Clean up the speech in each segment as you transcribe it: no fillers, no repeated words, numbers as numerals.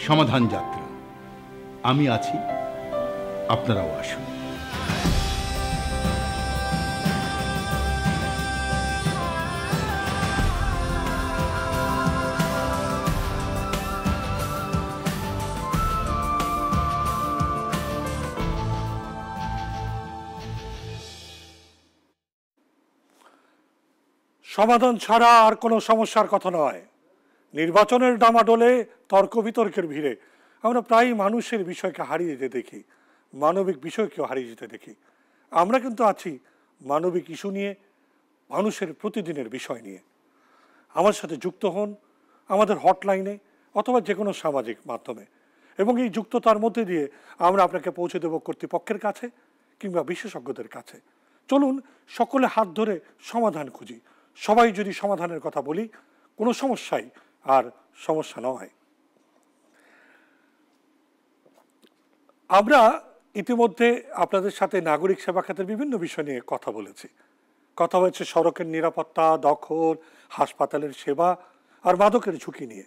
সমাধান যাত্রা। আমি আছি, আপনারাও আসুন। সমাধান ছাড়া আর কোনো সমস্যার কথা নয়। নির্বাচনের ডামাডোলে তর্ক বিতর্কের ভিড়ে আমরা প্রায়ই মানুষের বিষয়কে হারিয়ে যেতে দেখি, মানবিক বিষয়কেও হারিয়ে যেতে দেখি। আমরা কিন্তু আছি মানবিক ইস্যু নিয়ে, মানুষের প্রতিদিনের বিষয় নিয়ে। আমার সাথে যুক্ত হন আমাদের হটলাইনে অথবা যে কোনো সামাজিক মাধ্যমে, এবং এই যুক্ততার মধ্যে দিয়ে আমরা আপনাকে পৌঁছে দেব কর্তৃপক্ষের কাছে কিংবা বিশেষজ্ঞদের কাছে। চলুন সকলে হাত ধরে সমাধান খুঁজি। সবাই যদি সমাধানের কথা বলি, কোনো সমস্যাই আর সমস্যা নয়। আমরা ইতিমধ্যে আপনাদের সাথে নাগরিক সেবা খাতের বিভিন্ন বিষয় নিয়ে কথা বলেছি। কথা হয়েছে সড়কের নিরাপত্তা, দখল, হাসপাতালের সেবা আর মাদকের ঝুঁকি নিয়ে।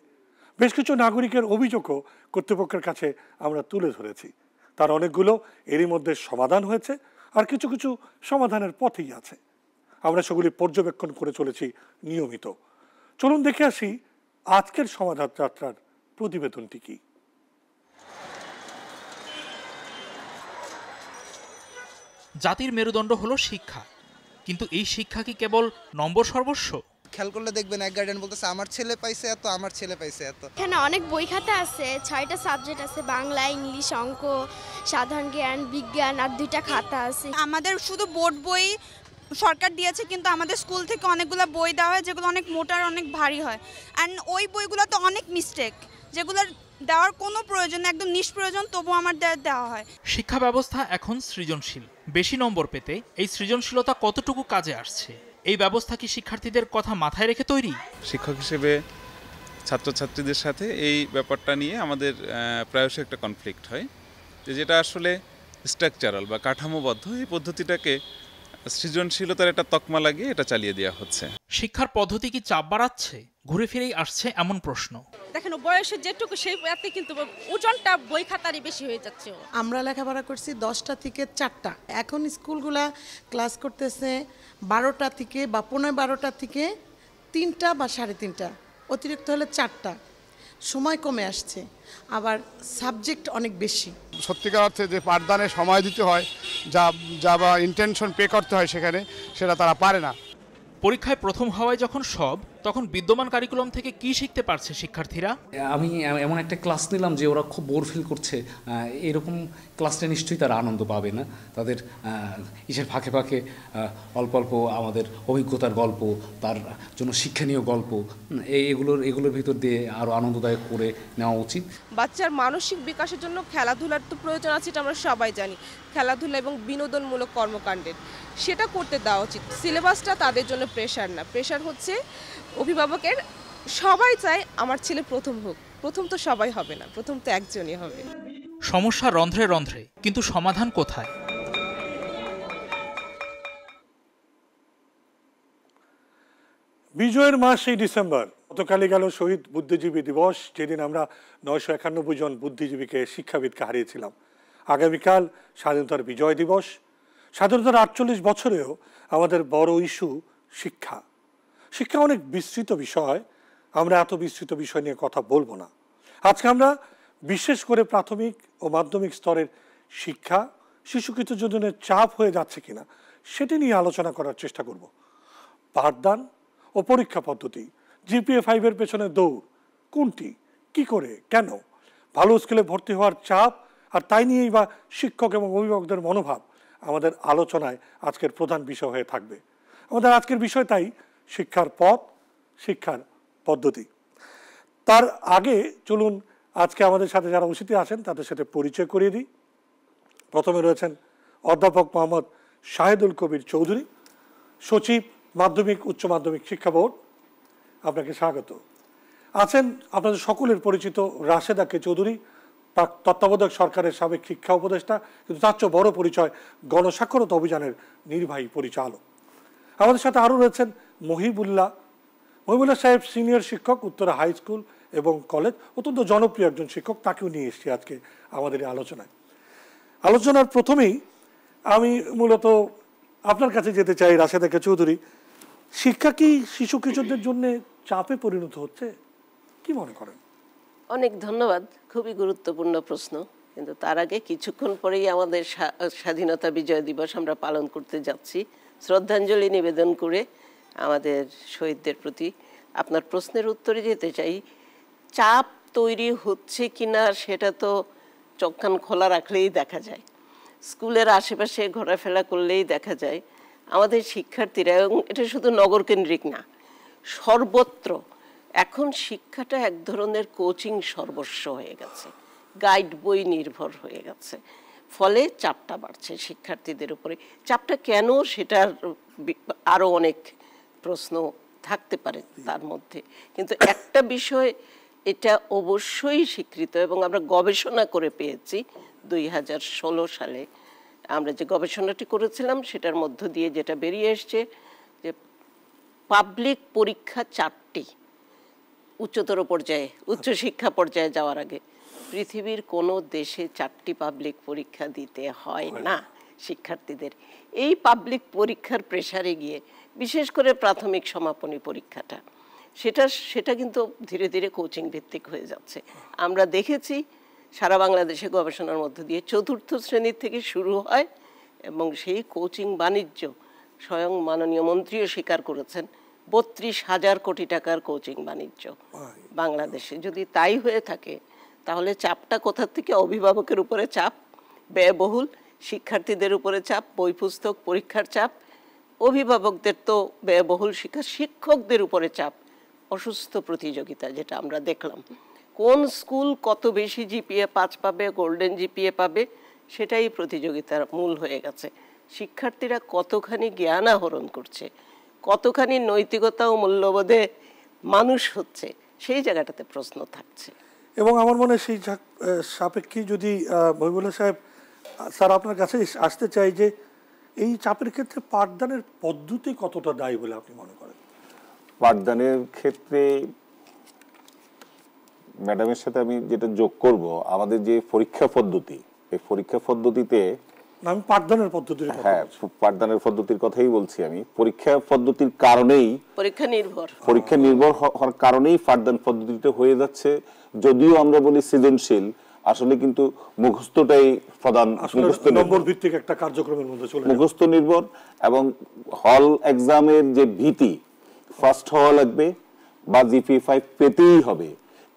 বেশ কিছু নাগরিকের অভিযোগও কর্তৃপক্ষের কাছে আমরা তুলে ধরেছি। তার অনেকগুলো এরই মধ্যে সমাধান হয়েছে, আর কিছু কিছু সমাধানের পথেই আছে। আমরা সেগুলি পর্যবেক্ষণ করে চলেছি নিয়মিত। চলুন দেখে আসি আজকের সমাধান যাত্রার প্রতিবেদনটি কি। জাতির মেরুদণ্ড হলো শিক্ষা, কিন্তু এই শিক্ষা কি কেবল নম্বর সর্বস্ব? খেয়াল করলে দেখবেন এক গার্ডিয়ান বলতেছে আমার ছেলে পাইছে এত, আমার ছেলে পাইছে এত। এখানে অনেক বই খাতা আছে, 6টা সাবজেক্ট আছে, বাংলা, ইংলিশ, অঙ্ক, সাধারণ জ্ঞান, বিজ্ঞান, আর 2টা খাতা আছে। আমাদের শুধু বোর্ড বই সরকার দিয়েছে, কিন্তু আমাদের স্কুল থেকে অনেকগুলো বই দেওয়া হয় যেগুলো অনেক মোটা আর অনেক ভারী হয়। অ্যান্ড ওই বইগুলো তো অনেক মিস্টেক, যেগুলো দেওয়ার কোনো প্রয়োজন, একদম নিষ্প্রয়োজন, তবু আমার দেওয়া হয়। শিক্ষা ব্যবস্থা এখন সৃজনশীল। বেশি নম্বর পেতে এই সৃজনশীলতা কতটুকু কাজে আসছে? এই ব্যবস্থা কি শিক্ষার্থীদের কথা মাথায় রেখে তৈরি? শিক্ষক হিসেবে ছাত্রছাত্রীদের সাথে এই ব্যাপারটা নিয়ে আমাদের প্রায়শই একটা কনফ্লিক্ট হয়, যেটা আসলে স্ট্রাকচারাল বা কাঠামোবদ্ধ এই পদ্ধতিটাকে সৃজনশীলতার একটা তকমা লাগিয়ে এটা চালিয়ে দেওয়া হচ্ছে। শিক্ষার পদ্ধতি কি চাপ বাড়াচ্ছে? ঘুরে ফিরেই আসছে এমন প্রশ্ন। দেখেন, বয়সের যেটুকু সেই এতে কিন্তু ওজনটা বই খাতারই বেশি হয়ে যাচ্ছে। আমরা লেখাপড়া করছি 10টা থেকে 4টা, এখন স্কুলগুলা ক্লাস করতেছে 12টা থেকে বা 12:15 থেকে 3টা বা 3:30, অতিরিক্ত হলে 4টা। সময় কমে আসছে, আবার সাবজেক্ট অনেক বেশি। সত্যিকার অর্থে যে পাঠদানে সময় দিতে হয়, যা বা ইন্টেনশন পে করতে হয় সেখানে, সেটা তারা পারে না। পরীক্ষায় প্রথম হওয়ায় যখন সব, তখন বিদ্যমান কারিকুলাম থেকে কি শিখতে পারছে শিক্ষার্থীরা? আমি এমন একটা ক্লাস নিলাম যে ওরা খুব বোর ফিল করছে, এরকম ক্লাসটা নিশ্চয়ই তারা আনন্দ পাবে না। তাদের ইসের ফাঁকে ফাঁকে অল্প অল্প আমাদের অভিজ্ঞতার গল্প, তার জন্য শিক্ষণীয় গল্প, এগুলোর ভিতর দিয়ে আরও আনন্দদায়ক করে নেওয়া উচিত। বাচ্চার মানসিক বিকাশের জন্য খেলাধুলার তো প্রয়োজন আছে, এটা আমরা সবাই জানি। খেলাধুলা এবং বিনোদনমূলক কর্মকাণ্ডের সেটা করতে দেওয়া উচিত। সিলেবাসটা তাদের জন্য প্রেশার না, প্রেশার হচ্ছে অভিভাবকের। সবাই চায় আমার ছেলে প্রথম হোক, প্রথম তো সবাই হবে না, প্রথম তো একজনই হবে। সমস্যা রন্ধ্রে রন্ধ্রে, কিন্তু সমাধান কোথায়? বিজয়ের মাস এই ডিসেম্বর। গতকালই গেল শহীদ বুদ্ধিজীবী দিবস, যেদিন আমরা 991 জন বুদ্ধিজীবীকে, শিক্ষাবিদকে হারিয়েছিলাম। আগামীকাল স্বাধীনতার বিজয় দিবস। স্বাধীনতার 48 বছরেও আমাদের বড় ইস্যু শিক্ষা। শিক্ষা অনেক বিস্তৃত বিষয়, আমরা এত বিস্তৃত বিষয় নিয়ে কথা বলবো না। আজকে আমরা বিশেষ করে প্রাথমিক ও মাধ্যমিক স্তরের শিক্ষা শিশুকৃত যোজনের চাপ হয়ে যাচ্ছে কিনা সেটি নিয়ে আলোচনা করার চেষ্টা করব। পাঠদান ও পরীক্ষা পদ্ধতি, GPA 5-এর পেছনে দৌড় কোনটি, কি করে, কেন, ভালো স্কুলে ভর্তি হওয়ার চাপ, আর তাই নিয়েই বা শিক্ষক এবং অভিভাবকদের মনোভাব আমাদের আলোচনায় আজকের প্রধান বিষয় হয়ে থাকবে। আমাদের আজকের বিষয় তাই শিক্ষার পথ, শিক্ষার পদ্ধতি। তার আগে চলুন আজকে আমাদের সাথে যারা অতিথি আছেন তাদের সাথে পরিচয় করিয়ে দিই। প্রথমে রয়েছেন অধ্যাপক মোহাম্মদ শাহেদুল কবির চৌধুরী, সচিব, মাধ্যমিক উচ্চ মাধ্যমিক শিক্ষা বোর্ড, আপনাকে স্বাগত। আছেন আপনাদের সকলের পরিচিত রাশেদা কে চৌধুরী, তত্ত্বাবধায়ক সরকারের সাবেক শিক্ষা উপদেষ্টা, কিন্তু তার চেয়ে বড় পরিচয় গণস্বাক্ষরতা অভিযানের নির্বাহী পরিচালক। আমাদের সাথে আরও রয়েছেন মহিবুল্লাহ সাহেব, সিনিয়র শিক্ষক, উত্তরা হাই স্কুল এবং কলেজ, অত্যন্ত জনপ্রিয় একজন শিক্ষক, তাকেও নিয়ে এসেছি আজকে আমাদের এই আলোচনায়। আলোচনার প্রথমেই আমি মূলত আপনার কাছে যেতে চাই, রাশেদা কে চৌধুরী। শিক্ষা কি শিশু কিশোরদের জন্য চাপে পরিণত হচ্ছে, কি মনে করেন? অনেক ধন্যবাদ, খুবই গুরুত্বপূর্ণ প্রশ্ন। কিন্তু তার আগে কিছুক্ষণ পরেই আমাদের স্বাধীনতা বিজয় দিবস আমরা পালন করতে যাচ্ছি। শ্রদ্ধাঞ্জলি নিবেদন করে আমাদের শহীদদের প্রতি আপনার প্রশ্নের উত্তরে যেতে চাই। চাপ তৈরি হচ্ছে কিনা সেটা তো চোখ কান খোলা রাখলেই দেখা যায়, স্কুলের আশেপাশে ঘোরাফেরা করলেই দেখা যায় আমাদের শিক্ষার্থীরা, এবং এটা শুধু নগরকেন্দ্রিক না, সর্বত্র এখন শিক্ষাটা এক ধরনের কোচিং সর্বস্ব হয়ে গেছে, গাইড বই নির্ভর হয়ে গেছে। ফলে চাপটা বাড়ছে শিক্ষার্থীদের উপরে। চাপটা কেন, সেটার আরও অনেক প্রশ্ন থাকতে পারে তার মধ্যে, কিন্তু একটা বিষয় এটা অবশ্যই স্বীকৃত এবং আমরা গবেষণা করে পেয়েছি 2016 সালে আমরা যে গবেষণাটি করেছিলাম সেটার মধ্য দিয়ে যেটা বেরিয়ে এসছে যে পাবলিক পরীক্ষা 4টি উচ্চতর পর্যায়ে, উচ্চশিক্ষা পর্যায়ে যাওয়ার আগে পৃথিবীর কোনো দেশে 4টি পাবলিক পরীক্ষা দিতে হয় না শিক্ষার্থীদের। এই পাবলিক পরীক্ষার প্রেসারে গিয়ে বিশেষ করে প্রাথমিক সমাপনী পরীক্ষাটা সেটা কিন্তু ধীরে ধীরে কোচিং ভিত্তিক হয়ে যাচ্ছে। আমরা দেখেছি সারা বাংলাদেশে গবেষণার মধ্য দিয়ে 4র্থ শ্রেণীর থেকে শুরু হয় এবং সেই কোচিং বাণিজ্য স্বয়ং মাননীয় মন্ত্রীও স্বীকার করেছেন, 32,000 কোটি টাকার কোচিং বাণিজ্য বাংলাদেশে। যদি তাই হয়ে থাকে তাহলে চাপটা কোথা থেকে? অভিভাবকের উপরে চাপ, ব্যয়বহুল, শিক্ষার্থীদের উপরে চাপ, বই পুস্তক পরীক্ষার চাপ, অভিভাবকদের তো ব্যয়বহুল শিক্ষা, শিক্ষকদের উপরে চাপ, অসুস্থ প্রতিযোগিতা যেটা আমরা দেখলাম। কোন স্কুল কত বেশি জিপিএ 5 পাবে, গোল্ডেন জিপিএ পাবে, সেটাই প্রতিযোগিতার মূল হয়ে গেছে। শিক্ষার্থীরা কতখানি জ্ঞান আহরণ করছে, কতখানি নৈতিকতা ও মূল্যবোধে মানুষ হচ্ছে, সেই জায়গাটাতে প্রশ্ন থাকছে। এবং আমার মনে হয় সেই সাপেক্ষে যদি মহিবুল্লাহ সাহেব স্যার আপনার কাছে আসতে চাই যে এই চাপের ক্ষেত্রে পাঠদানের পদ্ধতি কতটা দায়ী বলে আপনি মনে করেন? পাঠদানের ক্ষেত্রে ম্যাডামের সাথে আমি যেটা যোগ করব, আমাদের যে পরীক্ষা পদ্ধতি, এই পরীক্ষা পদ্ধতিতে আমি পাঠদানের পদ্ধতির কথা, হ্যাঁ পাঠদানের পদ্ধতির কথাই বলছি আমি। পরীক্ষা পদ্ধতির কারণেই, পরীক্ষা নির্ভর হওয়ার কারণেই পাঠদান পদ্ধতিতে হয়ে যাচ্ছে। যদিও আমরা বলি সৃজনশীল, আসলে কিন্তু মুখস্থটাই প্রধান, নম্বর ভিত্তিক একটা কার্যক্রমের মধ্যে চলে মুখস্থ নির্ভর। এবং হল এক্সামের যে ভীতি, ফার্স্ট হওয়া লাগবে বা জিপিএ 5 পেতেই হবে,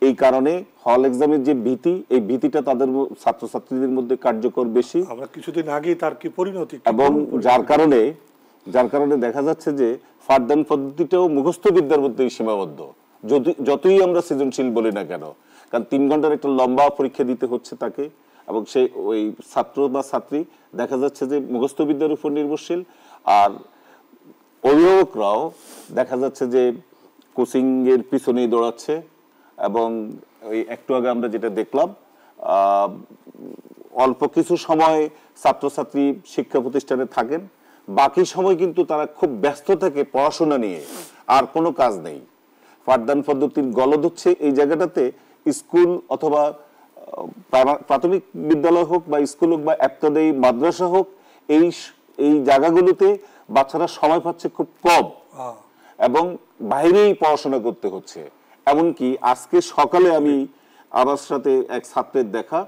এই কারণে হল এক্সামের যে ভীতি, এই ভীতিটা তাদের ছাত্রছাত্রীদের মধ্যে কার্যকর বেশি। আমরা কিছুদিন আগে তার কি পরিণতি, এবং যার কারণে দেখা যাচ্ছে যে পাঠদান পদ্ধতিটাও মুখস্থ বিদ্যার মধ্যেই সীমাবদ্ধ, যতই আমরা সৃজনশীল বলি না কেন। কারণ 3 ঘন্টার একটা লম্বা পরীক্ষা দিতে হচ্ছে তাকে, এবং সেই ওই ছাত্র বা ছাত্রী দেখা যাচ্ছে যে মুখস্থ বিদ্যার উপর নির্ভরশীল। আর অভিভাবকরাও দেখা যাচ্ছে যে কোচিং এর পিছনেই দৌড়াচ্ছে। এবং ওই একটু আগে আমরা যেটা দেখলাম, অল্প কিছু সময় ছাত্রছাত্রী শিক্ষা প্রতিষ্ঠানে থাকেন, বাকি সময় কিন্তু তারা খুব ব্যস্ত থাকে পড়াশোনা নিয়ে, আর কোনো কাজ নেই। পাঠদান পদ্ধতির গলদ হচ্ছে এই জায়গাটাতে। স্কুল অথবা প্রাথমিক বিদ্যালয় হোক বা স্কুল হোক বা এবতদায়ী মাদ্রাসা হোক, এই জায়গাগুলোতে বাচ্চারা সময় পাচ্ছে খুব কম এবং বাইরেই পড়াশোনা করতে হচ্ছে। এমনকি আজকে সকালে আমি আমার সাথে এক ছাত্রের দেখা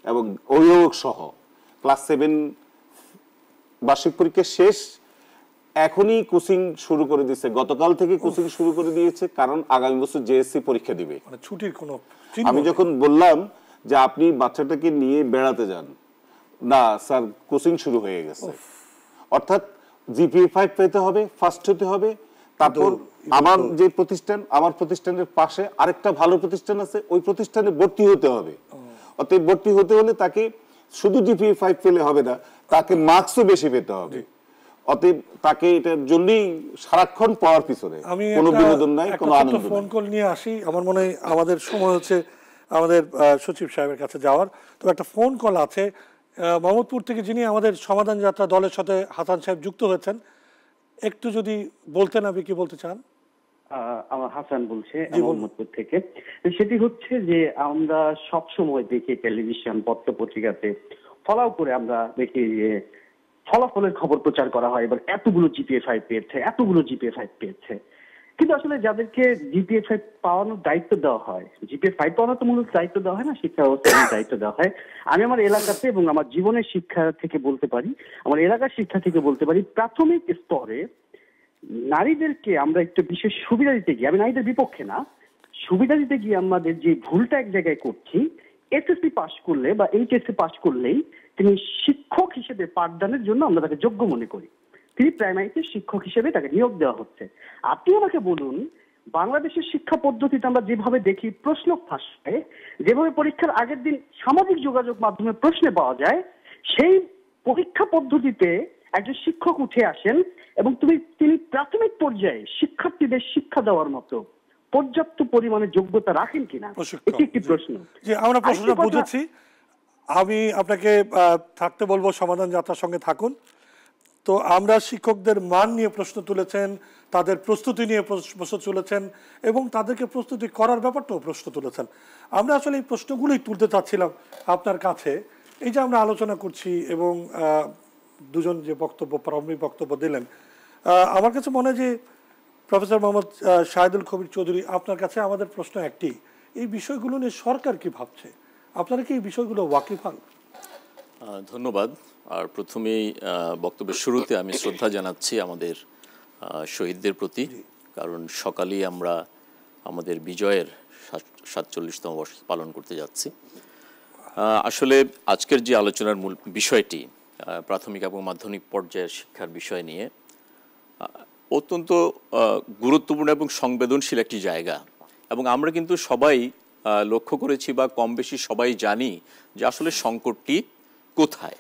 এবং অভিভাবক সহ ক্লাস 7 বার্ষিক পরীক্ষা শেষ, এখনই কোচিং শুরু করে দিয়েছে, গতকাল থেকে কোচিং শুরু করে দিয়েছে, কারণ আগামী বছর জেএসসি পরীক্ষা দিবে। মানে ছুটির কোনো, আমি যখন বললাম যে আপনি বাচ্চাটাকে নিয়ে বেড়াতে যান, না স্যার কোচিং শুরু হয়ে গেছে। অর্থাৎ জিপিএ 5 পেতে হবে, ফার্স্ট হতে হবে। তারপর আমার যে প্রতিষ্ঠান, আমার প্রতিষ্ঠানের পাশে আরেকটা ভালো প্রতিষ্ঠান আছে, ওই প্রতিষ্ঠানে ভর্তি হতে হবে। অতএব ভর্তি হতে হলে তাকে শুধু জিপিএ 5 পেলে হবে না, তাকে মার্কসও বেশি পেতে হবে। অতএব তাকে এটার জন্যই সারাক্ষণ পড়ার পিছনে, কোনো বিনোদন নাই, কোনো আনন্দ নাই। ফোন কল নিয়ে আসি, আমার মনে হয় আমাদের সময় হচ্ছে আমাদের সচিব সাহেবের কাছে যাওয়ার। তো একটা ফোন কল আছে মোহাম্মদপুর থেকে, যিনি আমাদের সমাধান যাত্রা দলের সাথে হাসান সাহেব যুক্ত হয়েছেন। একটু যদি বলতেন, আপনি কি বলতে চান? আমার হাসান বলছে মোহাম্মদপুর থেকে। সেটি হচ্ছে যে আমরা সব সময় দেখি টেলিভিশন পত্র পত্রিকাতে ফলাও করে আমরা দেখি যে ফলাফলের খবর প্রচার করা হয়, এবার এতগুলো জিপিএ 5 পেয়েছে, এতগুলো জিপিএ 5 পেয়েছে। কিন্তু আসলে যাদেরকে জিপিএ 5 পাওয়ানোর দায়িত্ব দেওয়া হয়, জিপিএ 5 পাওয়ানোর তো মূলত দায়িত্ব দেওয়া হয় না, শিক্ষা ব্যবস্থার দায়িত্ব দেওয়া হয়। আমি আমার এলাকাতে এবং আমার জীবনের শিক্ষা থেকে বলতে পারি, আমার এলাকার শিক্ষা থেকে বলতে পারি, প্রাথমিক স্তরে নারীদেরকে আমরা একটু বিশেষ সুবিধা দিতে গিয়ে, আমি নারীদের বিপক্ষে না, সুবিধা দিতে গিয়ে আমাদের যে ভুলটা এক জায়গায় করছি, এসএসসি পাশ করলে বা এইচএসসি পাশ করলেই তিনি শিক্ষক হিসেবে পাঠদানের জন্য আমরা তাকে যোগ্য মনে করি, তিনি প্রাইমারিতে শিক্ষক হিসেবে তাকে নিয়োগ দেওয়া হচ্ছে। আপনি আমাকে বলুন, বাংলাদেশের শিক্ষা পদ্ধতিতে আমরা যেভাবে দেখি প্রশ্ন ফাঁস হয়, যেভাবে পরীক্ষার আগের দিন সামাজিক যোগাযোগ মাধ্যমে প্রশ্নে পাওয়া যায়, সেই পরীক্ষা পদ্ধতিতে একজন শিক্ষক উঠে আসেন এবং তিনি প্রাথমিক পর্যায়ে শিক্ষার্থীদের শিক্ষা দেওয়ার মতো পর্যাপ্ত পরিমাণে যোগ্যতা রাখেন কিনা, এটি একটি প্রশ্ন। যে আমরা প্রশ্নটা বুঝেছি, আমি আপনাকে থাকতে বলবো, সমাধান যাত্রার সঙ্গে থাকুন। তো আমরা শিক্ষকদের মান নিয়ে প্রশ্ন তুলেছেন, তাদের প্রস্তুতি নিয়ে প্রশ্ন তুলেছেন এবং তাদেরকে প্রস্তুতি করার ব্যাপারটাও প্রশ্ন তুলেছেন। আমরা আসলে এই প্রশ্নগুলোই তুলতে চাচ্ছিলাম আপনার কাছে। এই যে আমরা আলোচনা করছি এবং দুজন যে প্রাথমিক বক্তব্য দিলেন, আমার কাছে মনে হয় যে প্রফেসর মোহাম্মদ শাহিদুল কবির চৌধুরী, আপনার কাছে আমাদের প্রশ্ন একটি, এই বিষয়গুলো নিয়ে সরকার কি ভাবছে? আপনারা কি এই বিষয়গুলো ওয়াকিফ হন? ধন্যবাদ। আর প্রথমেই বক্তব্যের শুরুতে আমি শ্রদ্ধা জানাচ্ছি আমাদের শহীদদের প্রতি, কারণ সকালেই আমরা আমাদের বিজয়ের 47তম বর্ষ পালন করতে যাচ্ছি। আসলে আজকের যে আলোচনার মূল বিষয়টি প্রাথমিক এবং মাধ্যমিক পর্যায়ের শিক্ষার বিষয় নিয়ে অত্যন্ত গুরুত্বপূর্ণ এবং সংবেদনশীল একটি জায়গা, এবং আমরা কিন্তু সবাই লক্ষ্য করেছি বা কম বেশি সবাই জানি যে আসলে সংকটটি কোথায়।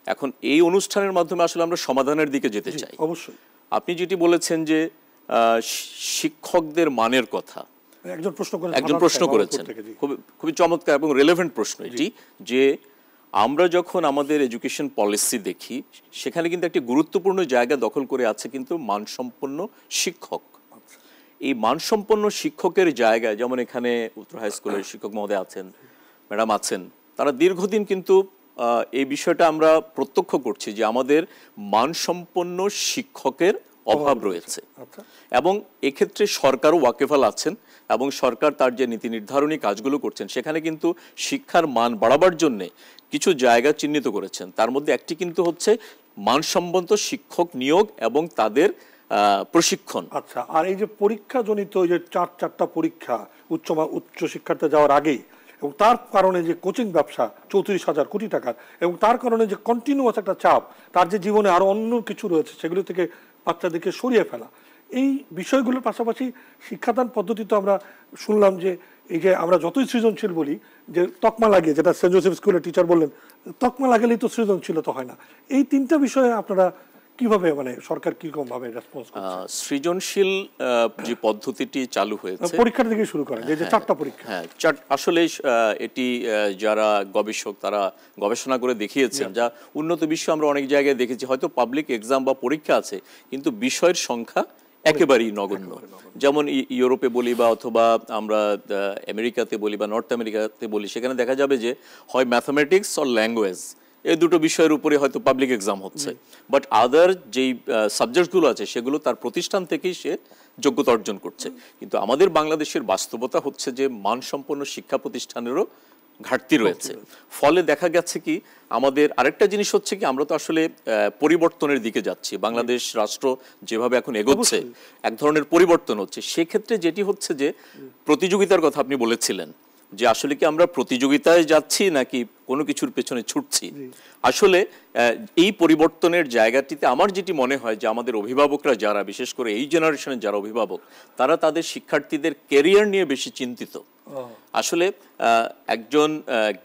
এখন এই অনুষ্ঠানের মাধ্যমে আসলে আমরা সমাধানের দিকে যেতে চাই। অবশ্যই আপনি যেটি বলেছেন যে শিক্ষকদের মানের কথা, একজন প্রশ্ন করেছেন, খুবই চমৎকার এবং রেলেভেন্ট প্রশ্ন এটি, যে আমরা যখন আমাদের এডুকেশন পলিসি দেখি সেখানে কিন্তু একটি গুরুত্বপূর্ণ জায়গা দখল করে আছে কিন্তু মানসম্পন্ন শিক্ষক। এই মানসম্পন্ন শিক্ষকের জায়গায়, যেমন এখানে উত্তর হাই স্কুলের শিক্ষক মহোদয় আছেন, ম্যাডাম আছেন, তারা দীর্ঘদিন কিন্তু এই বিষয়টা আমরা প্রত্যক্ষ করছি যে আমাদের মানসম্পন্ন শিক্ষকের অভাব রয়েছে, এবং এক্ষেত্রে সরকারও ওয়াকিফাল আছেন এবং সরকার তার যে নীতি নির্ধারণী কাজগুলো করছেন সেখানে কিন্তু শিক্ষার মান বাড়াবার জন্যে কিছু জায়গা চিহ্নিত করেছেন। তার মধ্যে একটি কিন্তু হচ্ছে মানসম্পন্ন শিক্ষক নিয়োগ এবং তাদের প্রশিক্ষণ। আচ্ছা, আর এই যে পরীক্ষাজনিত যে চারটা পরীক্ষা উচ্চ শিক্ষার্থে যাওয়ার আগেই, এবং তার কারণে যে কোচিং ব্যবসা 34,000 কোটি টাকার, এবং তার কারণে যে কন্টিনিউয়াস একটা চাপ, তার যে জীবনে আরো অন্য কিছু রয়েছে সেগুলো থেকে বাচ্চাদেরকে সরিয়ে ফেলা, এই বিষয়গুলোর পাশাপাশি শিক্ষাদান পদ্ধতিতে আমরা শুনলাম যে এই যে আমরা যতই সৃজনশীল বলি, যে তকমা লাগিয়ে, যেটা সেন্ট জোসেফ স্কুলের টিচার বললেন, তকমা লাগালেই তো সৃজনশীলতা হয় না। এই তিনটা বিষয়ে আপনারা কিভাবে, মানে সরকার কিরকম ভাবে রেসপন্স করছে? সৃজনশীল যে পদ্ধতিটি চালু হয়েছে পরীক্ষা থেকে শুরু করেন, যে চারটা পরীক্ষা, হ্যাঁ, আসলে এটি যারা গবেষক তারা গবেষণা করে দেখিয়েছেন, যা উন্নত বিশ্ব আমরা অনেক জায়গায় দেখেছি, হয়তো পাবলিক এক্সাম বা পরীক্ষা আছে কিন্তু বিষয়ের সংখ্যা একেবারেই নগণ্য। যেমন ইউরোপে বলি বা অথবা আমরা আমেরিকাতে বলি বা নর্থ আমেরিকাতে বলি, সেখানে দেখা যাবে যে হয় ম্যাথামেটিক্স অর ল্যাঙ্গুয়েজ, এই দুটো বিষয়ের উপরে হয়তো পাবলিক এক্সাম হচ্ছে, বাট আদার যেই সাবজেক্টগুলো আছে সেগুলো তার প্রতিষ্ঠান থেকেই সে যোগ্যতা অর্জন করছে। কিন্তু আমাদের বাংলাদেশের বাস্তবতা হচ্ছে যে মানসম্পন্ন শিক্ষা প্রতিষ্ঠানেরও ঘাটতি রয়েছে। ফলে দেখা গেছে কি, আমাদের আরেকটা জিনিস হচ্ছে কি, আমরা তো আসলে পরিবর্তনের দিকে যাচ্ছি, বাংলাদেশ রাষ্ট্র যেভাবে এখন এগোচ্ছে এক ধরনের পরিবর্তন হচ্ছে। সেক্ষেত্রে যেটি হচ্ছে যে প্রতিযোগিতার কথা আপনি বলেছিলেন, যে আসলে কি আমরা প্রতিযোগিতায় যাচ্ছি নাকি কোনো কিছুর পেছনে ছুটছি। আসলে এই পরিবর্তনের জায়গাটিতে আমার যেটি মনে হয় যে আমাদের অভিভাবকরা যারা, বিশেষ করে এই জেনারেশনের যারা অভিভাবক, তারা তাদের শিক্ষার্থীদের ক্যারিয়ার নিয়ে বেশি চিন্তিত। আসলে একজন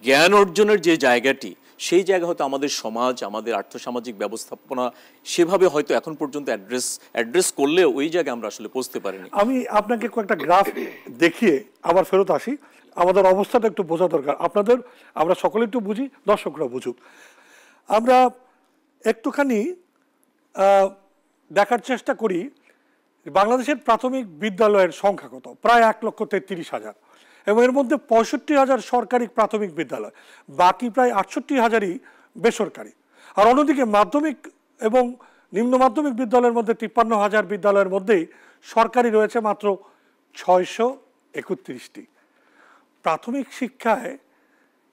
জ্ঞান অর্জনের যে জায়গাটি, সেই জায়গা হয়তো আমাদের সমাজ, আমাদের আর্থসামাজিক ব্যবস্থাপনা সেভাবে হয়তো এখন পর্যন্ত অ্যাড্রেস করলে ওই জায়গায় আমরা আসলে পৌঁছতে পারিনি। আমি আপনাকে কয়েকটা গ্রাফ দেখিয়ে আবার ফেরত আসি, আমাদের অবস্থাটা একটু বোঝা দরকার, আপনাদের, আমরা সকলে একটু বুঝি, দর্শকরা বুঝুক। আমরা একটুখানি দেখার চেষ্টা করি বাংলাদেশের প্রাথমিক বিদ্যালয়ের সংখ্যা কত? প্রায় 1,33,000, এবং এর মধ্যে 65,000 সরকারি প্রাথমিক বিদ্যালয়, বাকি প্রায় 68,000ই বেসরকারি। আর অন্যদিকে মাধ্যমিক এবং নিম্ন মাধ্যমিক বিদ্যালয়ের মধ্যে 53,000 বিদ্যালয়ের মধ্যেই সরকারি রয়েছে মাত্র 631টি। প্রাথমিক শিক্ষায়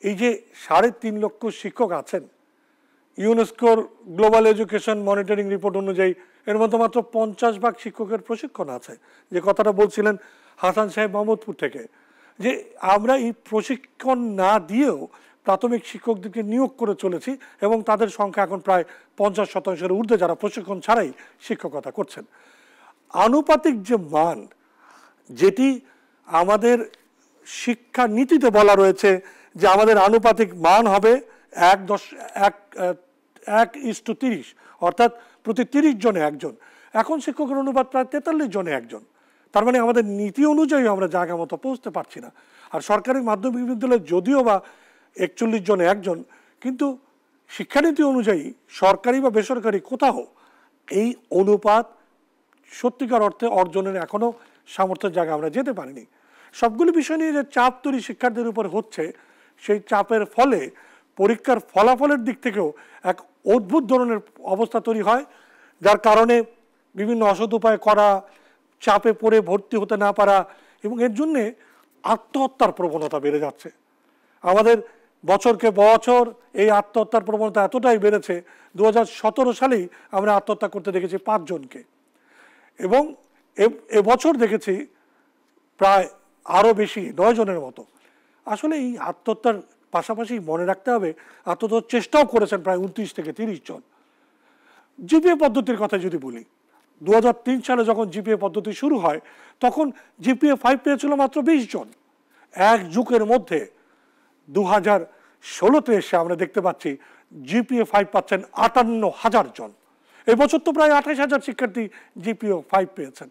এই যে 3.5 লক্ষ শিক্ষক আছেন, ইউনেস্কোর গ্লোবাল এডুকেশন মনিটরিং রিপোর্ট অনুযায়ী এর মধ্যে মাত্র 50 ভাগ শিক্ষকের প্রশিক্ষণ আছে। যে কথাটা বলছিলেন হাসান সাহেব মোহাম্মদপুর থেকে, যে আমরা এই প্রশিক্ষণ না দিয়েও প্রাথমিক শিক্ষকদেরকে নিয়োগ করে চলেছি এবং তাদের সংখ্যা এখন প্রায় 50% ঊর্ধ্বে যারা প্রশিক্ষণ ছাড়াই শিক্ষকতা করছেন। আনুপাতিক যে মান, যেটি আমাদের শিক্ষা নীতিতে বলা রয়েছে যে আমাদের আনুপাতিক মান হবে 1:30, অর্থাৎ প্রতি 30 জনে একজন। এখন শিক্ষকের অনুপাত প্রায় 43 জনে একজন। তার মানে আমাদের নীতি অনুযায়ী আমরা জায়গা মতো পৌঁছতে পারছি না। আর সরকারি মাধ্যমিক বিদ্যালয়ে যদিও বা 41 জনে একজন, কিন্তু শিক্ষানীতি অনুযায়ী সরকারি বা বেসরকারি কোথাও এই অনুপাত সত্যিকার অর্থে অর্জনের এখনও সামর্থ্যের জায়গা আমরা যেতে পারিনি। সবগুলো বিষয় নিয়ে যে চাপ তৈরি শিক্ষার্থীদের উপর হচ্ছে, সেই চাপের ফলে পরীক্ষার ফলাফলের দিক থেকেও এক অদ্ভুত ধরনের অবস্থা তৈরি হয়, যার কারণে বিভিন্ন অসৎ উপায় করা, চাপে পড়ে ভর্তি হতে না পারা, এবং এর জন্যে আত্মহত্যার প্রবণতা বেড়ে যাচ্ছে। আমাদের বছরকে বছর এই আত্মহত্যার প্রবণতা এতটাই বেড়েছে, 2017 সালেই আমরা আত্মহত্যা করতে দেখেছি 5 জনকে, এবং এবছর দেখেছি প্রায় আরও বেশি 9 জনের মতো। আসলে এই আত্মহত্যার পাশাপাশি মনে রাখতে হবে আত্মহত্যার চেষ্টাও করেছেন প্রায় 29 থেকে 30 জন। জিপিএ পদ্ধতির কথা যদি বলি, 2003 সালে যখন জিপিএ পদ্ধতি শুরু হয় তখন জিপিএ 5 পেয়েছিল মাত্র 20 জন। এক যুগের মধ্যে 2016-তে এসে আমরা দেখতে পাচ্ছি জিপিএ 5 পাচ্ছেন 58,000 জন। এবছর তো প্রায় 28,000 শিক্ষার্থী জিপিএ 5 পেয়েছেন।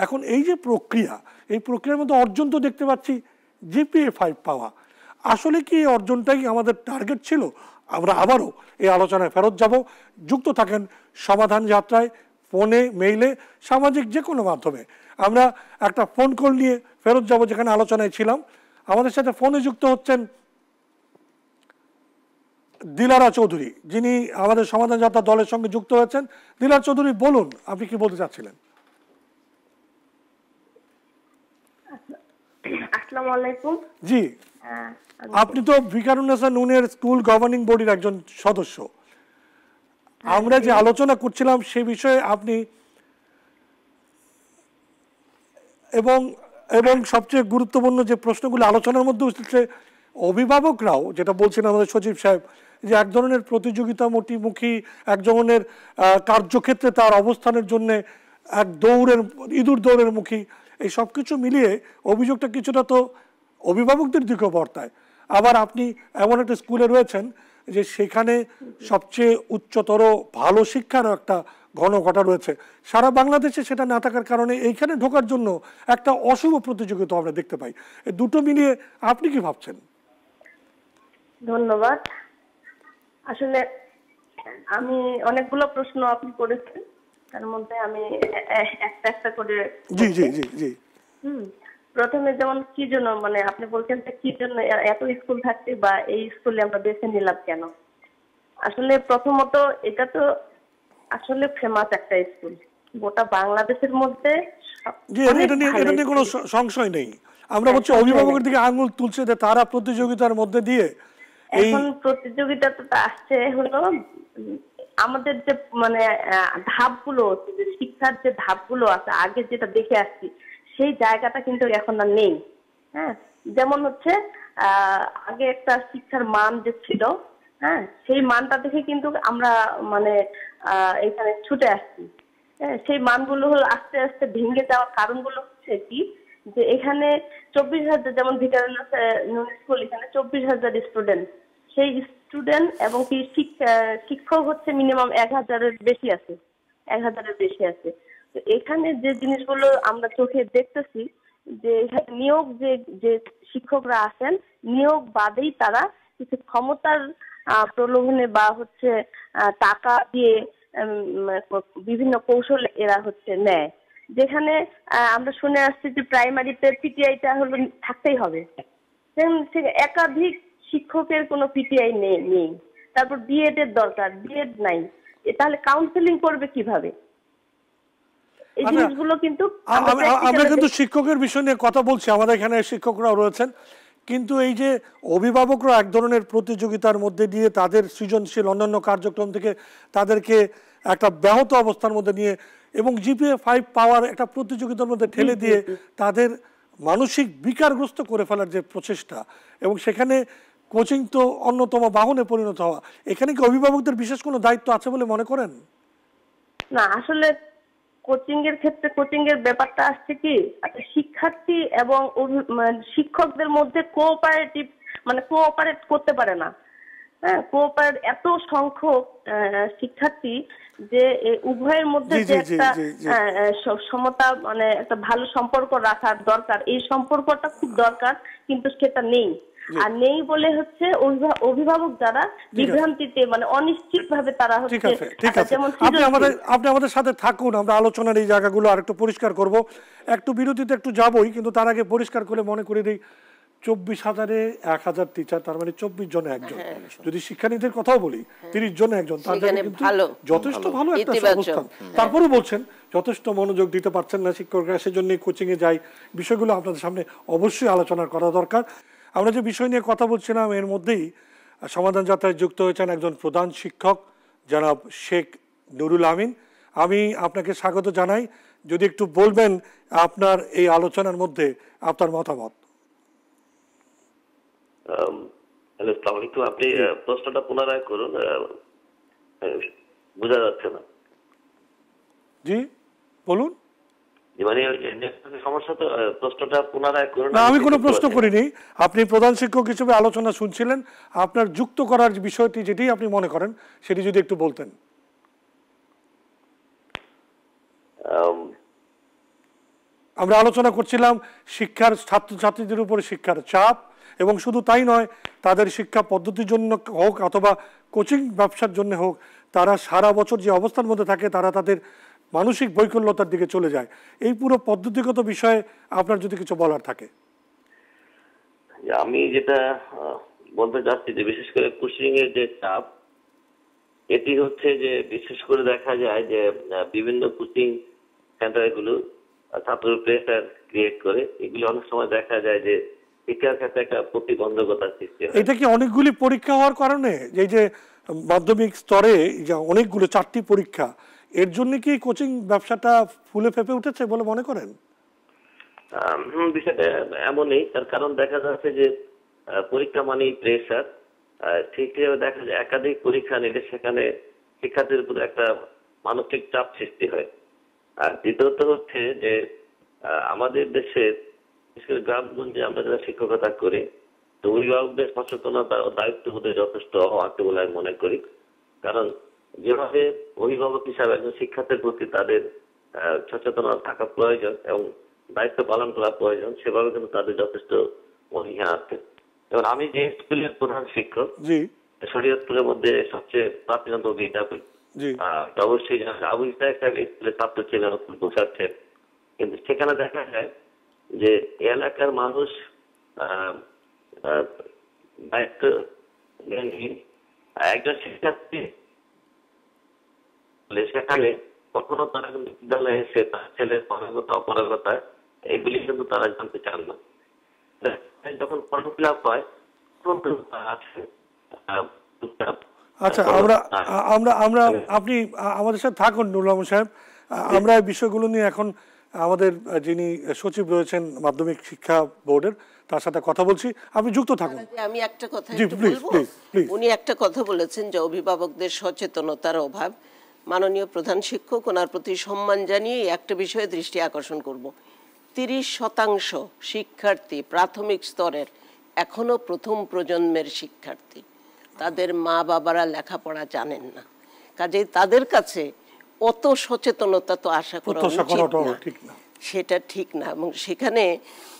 এখন এই যে প্রক্রিয়া, এই প্রক্রিয়ার মধ্যে অর্জন তো দেখতে পাচ্ছি জিপিএ 5 পাওয়া। আসলে কি এই অর্জনটাই আমাদের টার্গেট ছিল? আমরা আবারও এই আলোচনায় ফেরত যাব। যুক্ত থাকেন সমাধান যাত্রায়, ফোনে, মেইলে, সামাজিক যে কোনো মাধ্যমে। আমরা একটা ফোন কল নিয়ে ফেরত যাব যেখানে আলোচনায় ছিলাম। আমাদের সাথে ফোনে যুক্ত হচ্ছেন দিলারা চৌধুরী, যিনি আমাদের সমাধান যাত্রা দলের সঙ্গে যুক্ত হয়েছেন। দিলারা চৌধুরী, বলুন আপনি কি বলতে চাচ্ছিলেন? আসসালামু আলাইকুম। জি, আপনি তো ভিকারুন্নেসা নূনের স্কুল গভর্নিং বডির একজন সদস্য। আমরা যে আলোচনা করছিলাম সে বিষয়ে আপনি এবং সবচেয়ে গুরুত্বপূর্ণ যে প্রশ্নগুলো আলোচনার মধ্যে উঠছে, অভিভাবকরাও যেটা বলছেন আমাদের সচিব সাহেব, যে এক ধরনের প্রতিযোগিতামুখী, এক ধরনের কার্যক্ষেত্রে তার অবস্থানের জন্য এক ইঁদুর দৌড়ের মুখী, এই সব কিছু মিলিয়ে অভিযোগটা কিছুটা তো অভিভাবকদের দিকেও বর্তায়। আবার আপনি এমন একটা স্কুলে রয়েছেন যে সেখানে সবচেয়ে উচ্চতর ভালো শিক্ষারও একটা ঘনঘটা রয়েছে। সারা বাংলাদেশে সেটা না থাকার কারণে এইখানে ঢোকার জন্য একটা অশুভ প্রতিযোগিতা আমরা দেখতে পাই। এই দুটো মিলিয়ে আপনি কি ভাবছেন? ধন্যবাদ। আসলে আমি অনেকগুলো প্রশ্ন আপনি করেছেন, তার মধ্যে আমি একটা একটা করে জি জি জি জি প্রথমে যেমন কি জন্য, মানে আপনি বলছেন যে কি জন্য এত স্কুল থাকতে বা এই স্কুলে আমরা বেছে নিলাম কেন। আসলে প্রথমত এটা তো আসলে ফেমাস একটা স্কুল গোটা বাংলাদেশের মধ্যে। জি, এটা নিয়ে কোনো সংশয় নেই। আমরা হচ্ছে অভিভাবকের দিকে আঙুল তুলছে যে তারা প্রতিযোগিতার মধ্যে দিয়ে এখন প্রতিযোগিতাটা আসছে হলো আমাদের যে মানে ধাপগুলো, শিক্ষার যে ধাপগুলো আছে আগে যেটা দেখে আসছি সেই জায়গাটা কিন্তু এখন আর নেই। হ্যাঁ, যেমন হচ্ছে আগে একটা শিক্ষার মান যে ছিল, হ্যাঁ, সেই মানটা দেখে কিন্তু আমরা মানে এখানে ছুটে আসছি। হ্যাঁ, সেই মানগুলো হলো আস্তে আস্তে ভেঙে যাওয়ার কারণগুলো হচ্ছে কি, যে এখানে 24,000, যেমন ভিকারুন্নেসা নূন স্কুল, এখানে 24,000 স্টুডেন্ট, সেই স্টুডেন্ট এবং কি শিক্ষক হচ্ছে মিনিমাম 1,000-এর বেশি আছে, 1,000-এর বেশি আছে। তো এখানে যে জিনিসগুলো আমরা চোখে দেখতেছি, যে নিয়োগ যে শিক্ষকরা আছেন, নিয়োগ বাদেই তারা কিছু ক্ষমতার প্রলোভনে বা হচ্ছে টাকা দিয়ে বিভিন্ন কৌশল এরা হচ্ছে নেয়। যেখানে আমরা শুনে আসছি যে প্রাইমারিতে পিটিআইটা হলো থাকতেই হবে, একাধিক শিক্ষকের কোনো পিটিআই নেই। তারপর বিএড এর দরকার, বিএড নাই, তাহলে কাউন্সেলিং করবে কিভাবে? এই জিনিসগুলো কিন্তু আমরা কিন্তু শিক্ষকের বিষয় নিয়ে কথা বলছি, আমাদের এখানে শিক্ষকরাও রয়েছেন, কিন্তু এই যে অভিভাবকরা এক ধরনের প্রতিযোগিতার মধ্যে দিয়ে তাদের সৃজনশীল অন্যান্য কার্যক্রম থেকে তাদেরকে একটা ব্যাহত অবস্থার মধ্যে নিয়ে এবং জিপিএ 5 পাওয়ার একটা প্রতিযোগিতার মধ্যে ঠেলে দিয়ে তাদের মানসিক বিকারগ্রস্ত করে ফেলার যে প্রচেষ্টা, এবং সেখানে কোচিং তো অন্যতম বাহনে পরিণত হওয়া, এখানে কি অভিভাবকদের বিশেষ কোনো দায়িত্ব আছে বলে মনে করেন? না, আসলে কোচিং এর ক্ষেত্রে কোচিং এর ব্যাপারটা আসছে কি শিক্ষার্থী এবং শিক্ষকদের মধ্যে কোঅপারেট করতে পারে না। হ্যাঁ, কোঅপারেট এত সংখ্যক শিক্ষার্থী যে উভয়ের মধ্যে যে একটা সমতা মানে একটা ভালো সম্পর্ক রাখার দরকার, এই সম্পর্কটা খুব দরকার, কিন্তু সেটা নেই। আর নেই বলে হচ্ছে অভিভাবক যারা বিভ্রান্তিতে মানে অনিশ্চিত ভাবে তারা হচ্ছে। যেমন আপনি আমাদের সাথে থাকুন, আমরা আলোচনার এই জায়গাগুলো আরেকটু পরিষ্কার করব। একটু বিরতিতে একটু যাবই, কিন্তু তার আগে পরিষ্কার করে মনে করে দিই 24,000-এ 1,000 টিচার, তার মানে 24 জনে একজন। যদি শিক্ষানীতির কথাও বলি 30 জনে একজন, তার জন্য কিন্তু যথেষ্ট ভালো একটা অবস্থান। তারপরেও বলছেন যথেষ্ট মনোযোগ দিতে পারছেন না শিক্ষকরা, সেজন্য কোচিং এ যাই। বিষয়গুলো আপনাদের সামনে অবশ্যই আলোচনা করা দরকার। আমরা যে বিষয় নিয়ে কথা বলছিলাম এর মধ্যেই সমাধান যাত্রায় যুক্ত হয়েছেন একজন প্রধান শিক্ষক জনাব শেখ নুরুল আমিন। আমি আপনাকে স্বাগত জানাই, যদি একটু বলবেন আপনার এই আলোচনার মধ্যে আপনার মতামত। একটু আপনি প্রশ্নটা পুনরায় করুন, বোঝা যাচ্ছে না। জি বলুন। মানে সমস্যা তো, প্রশ্নটা পুনরায় করুন। না, আমি কোনো প্রশ্ন করিনি, আপনি প্রধান শিক্ষক হিসেবে আলোচনা শুনছিলেন, আপনার যুক্ত করার বিষয়টি যেটি আপনি মনে করেন সেটি যদি একটু বলতেন। আমরা আলোচনা করছিলাম শিক্ষার ছাত্রছাত্রীদের উপরে শিক্ষার চাপ, এবং শুধু তাই নয়, তাদের শিক্ষা পদ্ধতির জন্য হোক অথবা কোচিং ব্যবসার জন্য হোক, তারা সারা বছর যে অবস্থার মধ্যে থাকে তারা তাদের মানসিক বৈকল্যতার দিকে চলে যায়। এই পুরো পদ্ধতিগত বিষয়ে আপনার যদি কিছু বলার থাকে। আমি যেটা বলতে চাচ্ছি যে বিশেষ করে কোচিং এর যে চাপ, এটি হচ্ছে যে বিশেষ করে দেখা যায় যে বিভিন্ন কোচিং সেন্টারগুলো ছাত্রের প্রেসার ক্রিয়েট করে, এগুলো অনেক সময় দেখা যায় যে শিক্ষার ক্ষেত্রে একটা প্রতিবন্ধকতার সৃষ্টি হয়। এটা কি অনেকগুলি পরীক্ষা হওয়ার কারণে, এই যে মাধ্যমিক স্তরে যে অনেকগুলো 4টি পরীক্ষা, এর জন্য কি কোচিং ব্যবসাটা ফুলে ফেপে উঠেছে বলে মনে করেন? বিষয়টা এমনই, তার কারণ দেখা যাচ্ছে যে পরীক্ষা মানেই প্রেসার, ঠিক দেখা যায় একাধিক পরীক্ষা নিলে সেখানে শিক্ষার্থীর উপর একটা মানসিক চাপ সৃষ্টি হয়। আর দ্বিতীয়ত হচ্ছে যে আমাদের দেশের গ্রামগঞ্জে আমরা যারা শিক্ষকতা করি, তো অভিভাবকদের সচেতনতা ও দায়িত্ববোধের যথেষ্ট আছে বলে আমি মনে করি। কারণ যেভাবে অভিভাবক হিসাবে একজন শিক্ষার্থীর প্রতি তাদের সচেতনতা থাকা প্রয়োজন এবং দায়িত্ব পালন করা প্রয়োজন, সেভাবে কিন্তু তাদের যথেষ্ট অনীহা আছে। এবং আমি যে স্কুলের প্রধান শিক্ষক, শরীয়তপুরের মধ্যে সবচেয়ে প্রাচীনতম বিদ্যাপীঠ, অবশ্যই আবু ইসা একটা স্কুলের ছাত্র ছিলেন, বোঝাচ্ছেন, কিন্তু সেখানে দেখা যায় যে এলাকার মানুষ দায়িত্ব একজন শিক্ষার্থী সেখানে কখনো তারা কিন্তু বিদ্যালয়ে এসে তার ছেলের পারগতা অপারগতা এগুলি কিন্তু তারা জানতে চান না। যখন ফর্ম ফিল আপ হয় তখন কিন্তু তারা আছে। আচ্ছা, আমরা আপনি আমাদের সাথে থাকুন নুরুল আমিন সাহেব, আমরা এই বিষয়গুলো নিয়ে এখন আমাদের যিনি সচিব রয়েছেন মাধ্যমিক শিক্ষা বোর্ডের, তার সাথে কথা বলছি, আপনি যুক্ত থাকুন। আমি একটা কথা বলবো, উনি একটা কথা বলেছেন যে অভিভাবকদের সচেতনতার অভাব। মাননীয় প্রধান শিক্ষক, ওনার প্রতি সম্মান জানিয়ে একটা বিষয়ে দৃষ্টি আকর্ষণ করব। 30% শিক্ষার্থী প্রাথমিক স্তরের এখনো প্রথম প্রজন্মের শিক্ষার্থী, তাদের মা বাবারা লেখাপড়া জানেন না, কাজেই তাদের কাছে অত সচেতনতা তো আশা করা উচিত না। সেটা ঠিক না, এবং সেখানে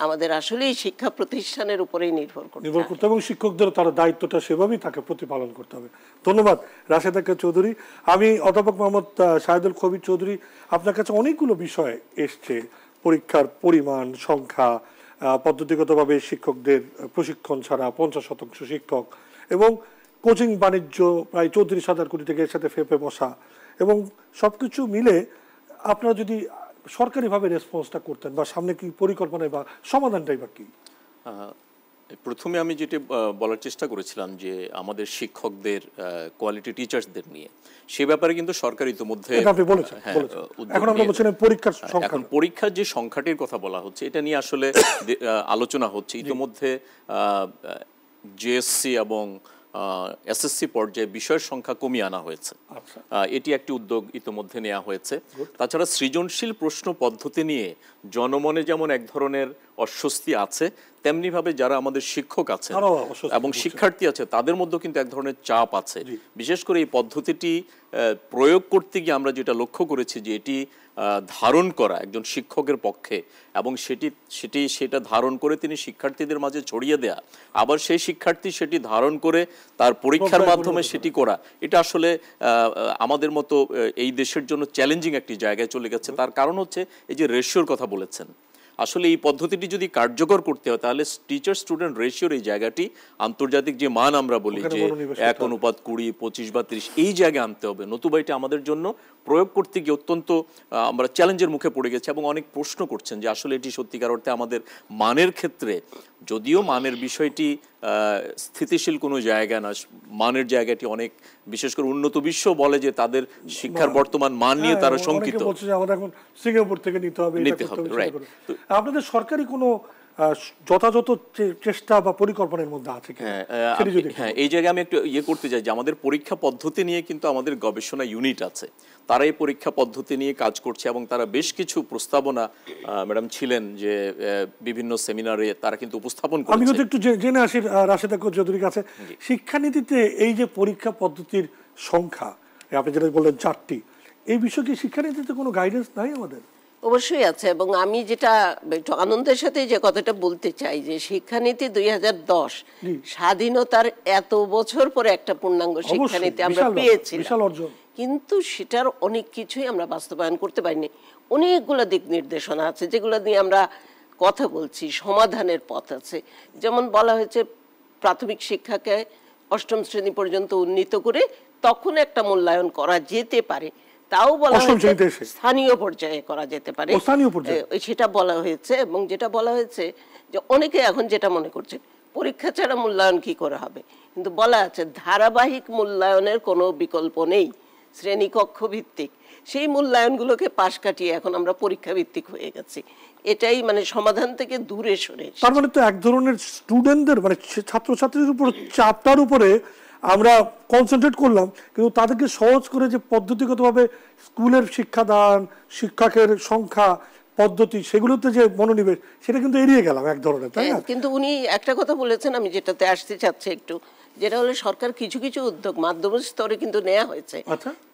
আমাদের আসলেই শিক্ষা প্রতিষ্ঠানের উপরেই নির্ভর করতে হবে এবং শিক্ষকদের তার দায়িত্বটা সেভাবেই তাকে প্রতিপালন করতে হবে। ধন্যবাদ রাশেদা চৌধুরী। আমি অধ্যাপক মোহাম্মদ শাহেদুল কবির চৌধুরী, আপনার কাছে অনেকগুলো বিষয় এসছে, পরীক্ষার পরিমাণ, সংখ্যা, পদ্ধতিগতভাবে শিক্ষকদের প্রশিক্ষণ ছাড়া 50% শিক্ষক, এবং কোচিং বাণিজ্য প্রায় 34,000 কোটি টাকা এর সাথে ফেপে বসা, এবং সবকিছু মিলে আপনারা যদি সরকারিভাবে রেসপন্সটা করতেন বা সামনে কি পরিকল্পনায় বা সমাধানটাই বা কি? প্রথমে আমি যেটা বলার চেষ্টা করেছিলাম যে আমাদের শিক্ষকদের কোয়ালিটি টিচার্সদের নিয়ে, সে ব্যাপারে কিন্তু সরকার ইতিমধ্যে এখন পরীক্ষার যে সংখ্যাটির কথা বলা হচ্ছে এটা নিয়ে আসলে আলোচনা হচ্ছে। ইতিমধ্যে জেএসসি এবং এসএসসি পর্যায়ে বিষয়ের সংখ্যা কমিয়ে আনা হয়েছে, এটি একটি উদ্যোগ ইতিমধ্যে নেওয়া হয়েছে। তাছাড়া সৃজনশীল প্রশ্ন পদ্ধতি নিয়ে জনমনে যেমন এক ধরনের অস্বস্তি আছে, তেমনিভাবে যারা আমাদের শিক্ষক আছেন এবং শিক্ষার্থী আছে তাদের মধ্যে কিন্তু এক ধরনের চাপ আছে। বিশেষ করে এই পদ্ধতিটি প্রয়োগ করতে গিয়ে আমরা যেটা লক্ষ্য করেছি যে এটি ধারণ করা একজন শিক্ষকের পক্ষে, এবং সেটা ধারণ করে তিনি শিক্ষার্থীদের মাঝে ছড়িয়ে দেয়া, আবার সেই শিক্ষার্থী সেটি ধারণ করে তার পরীক্ষার মাধ্যমে সেটি করা, এটা আসলে আমাদের মতো এই দেশের জন্য চ্যালেঞ্জিং একটি জায়গায় চলে গেছে। তার কারণ হচ্ছে এই যে রেশিওর কথা বলেছেন, আসলে এই পদ্ধতিটি যদি কার্যকর করতে হয় তাহলে টিচার স্টুডেন্ট রেশিওর এই জায়গাটি আন্তর্জাতিক যে মান আমরা বলি যে 1:20, 25 বা 30 এই জায়গায় আনতে হবে, নতুবা এটা আমাদের জন্য প্রয়োগ করতে গিয়ে অত্যন্ত আমরা চ্যালেঞ্জের মুখে পড়ে গেছি। এবং অনেক প্রশ্ন করছেন যে আসলে এটি সত্যিকার অর্থে আমাদের মানের ক্ষেত্রে, যদিও মানের বিষয়টি স্থিতিশীল কোনো জায়গা না, মানের জায়গাটি অনেক, বিশেষ করে উন্নত বিশ্ব বলে যে তাদের শিক্ষার বর্তমান মান নিয়ে তারা শঙ্কিত। এখন সিঙ্গাপুর থেকে নিতে হবে। আপনাদের সরকারি কোনো যথাযথ চেষ্টা বা পরিকল্পনার মধ্যে আছে কি? হ্যাঁ, এই জায়গায় আমি একটু করতে চাই যে আমাদের পরীক্ষা পদ্ধতি নিয়ে কিন্তু আমাদের গবেষণা ইউনিট আছে, তারা এই পরীক্ষা পদ্ধতি নিয়ে কাজ করছে এবং তারা বেশ কিছু প্রস্তাবনা, ম্যাডাম ছিলেন যে বিভিন্ন সেমিনারে তারা কিন্তু উপস্থাপন করেছে। আমি যদি একটু জেনে আসি রাশেদা চৌধুরীর কাছে, শিক্ষানীতিতে এই যে পরীক্ষা পদ্ধতির সংখ্যা আপনি যেটা বললেন 4টি, এই বিষয়ে কি শিক্ষানীতিতে কোনো গাইডেন্স নাই আমাদের? অবশ্যই আছে, এবং আমি যেটা একটু আনন্দের সাথে যে কথাটা বলতে চাই যে শিক্ষানীতি 2010 স্বাধীনতার এত বছর পরে একটা পূর্ণাঙ্গ শিক্ষানীতি আমরা পেয়েছি, কিন্তু সেটার অনেক কিছুই আমরা বাস্তবায়ন করতে পারিনি। অনেকগুলো দিক নির্দেশনা আছে যেগুলো নিয়ে আমরা কথা বলছি, সমাধানের পথ আছে। যেমন বলা হয়েছে প্রাথমিক শিক্ষাকে 8ম শ্রেণী পর্যন্ত উন্নীত করে তখন একটা মূল্যায়ন করা যেতে পারে, তাও বলা হয়েছে স্থানীয় পর্যায়ে করা যেতে পারে, সেটা বলা হয়েছে। এবং যেটা বলা হয়েছে যে অনেকে এখন যেটা মনে করছে পরীক্ষা ছাড়া মূল্যায়ন কি করে হবে, কিন্তু বলা আছে ধারাবাহিক মূল্যায়নের কোনো বিকল্প নেই, শ্রেণীকক্ষ ভিত্তিক সেই মূল্যায়নগুলোকে পাশ কাটিয়ে এখন আমরা পরীক্ষা ভিত্তিক হয়ে গেছি। এটাই মানে সমাধান থেকে দূরে সরে। তার মানে তো এক ধরনের স্টুডেন্টদের মানে ছাত্রছাত্রীদের উপর চাপটার উপরে আমরা কনসেন্ট্রেট করলাম, কিন্তু তাদেরকে সহজ করে যে পদ্ধতিগতভাবে স্কুলের শিক্ষাদান, শিক্ষকের সংখ্যা, পদ্ধতি, সেগুলোতে যে মনোনিবেশ, সেটা কিন্তু এড়িয়ে গেলাম এক ধরনের, তাই না? কিন্তু উনি একটা কথা বলেছেন, আমি যেটাতে আসতে চাচ্ছি একটু, যেটা হলো সরকার কিছু কিছু উদ্যোগ মাধ্যমিক স্তরে কিন্তু নেওয়া হয়েছে।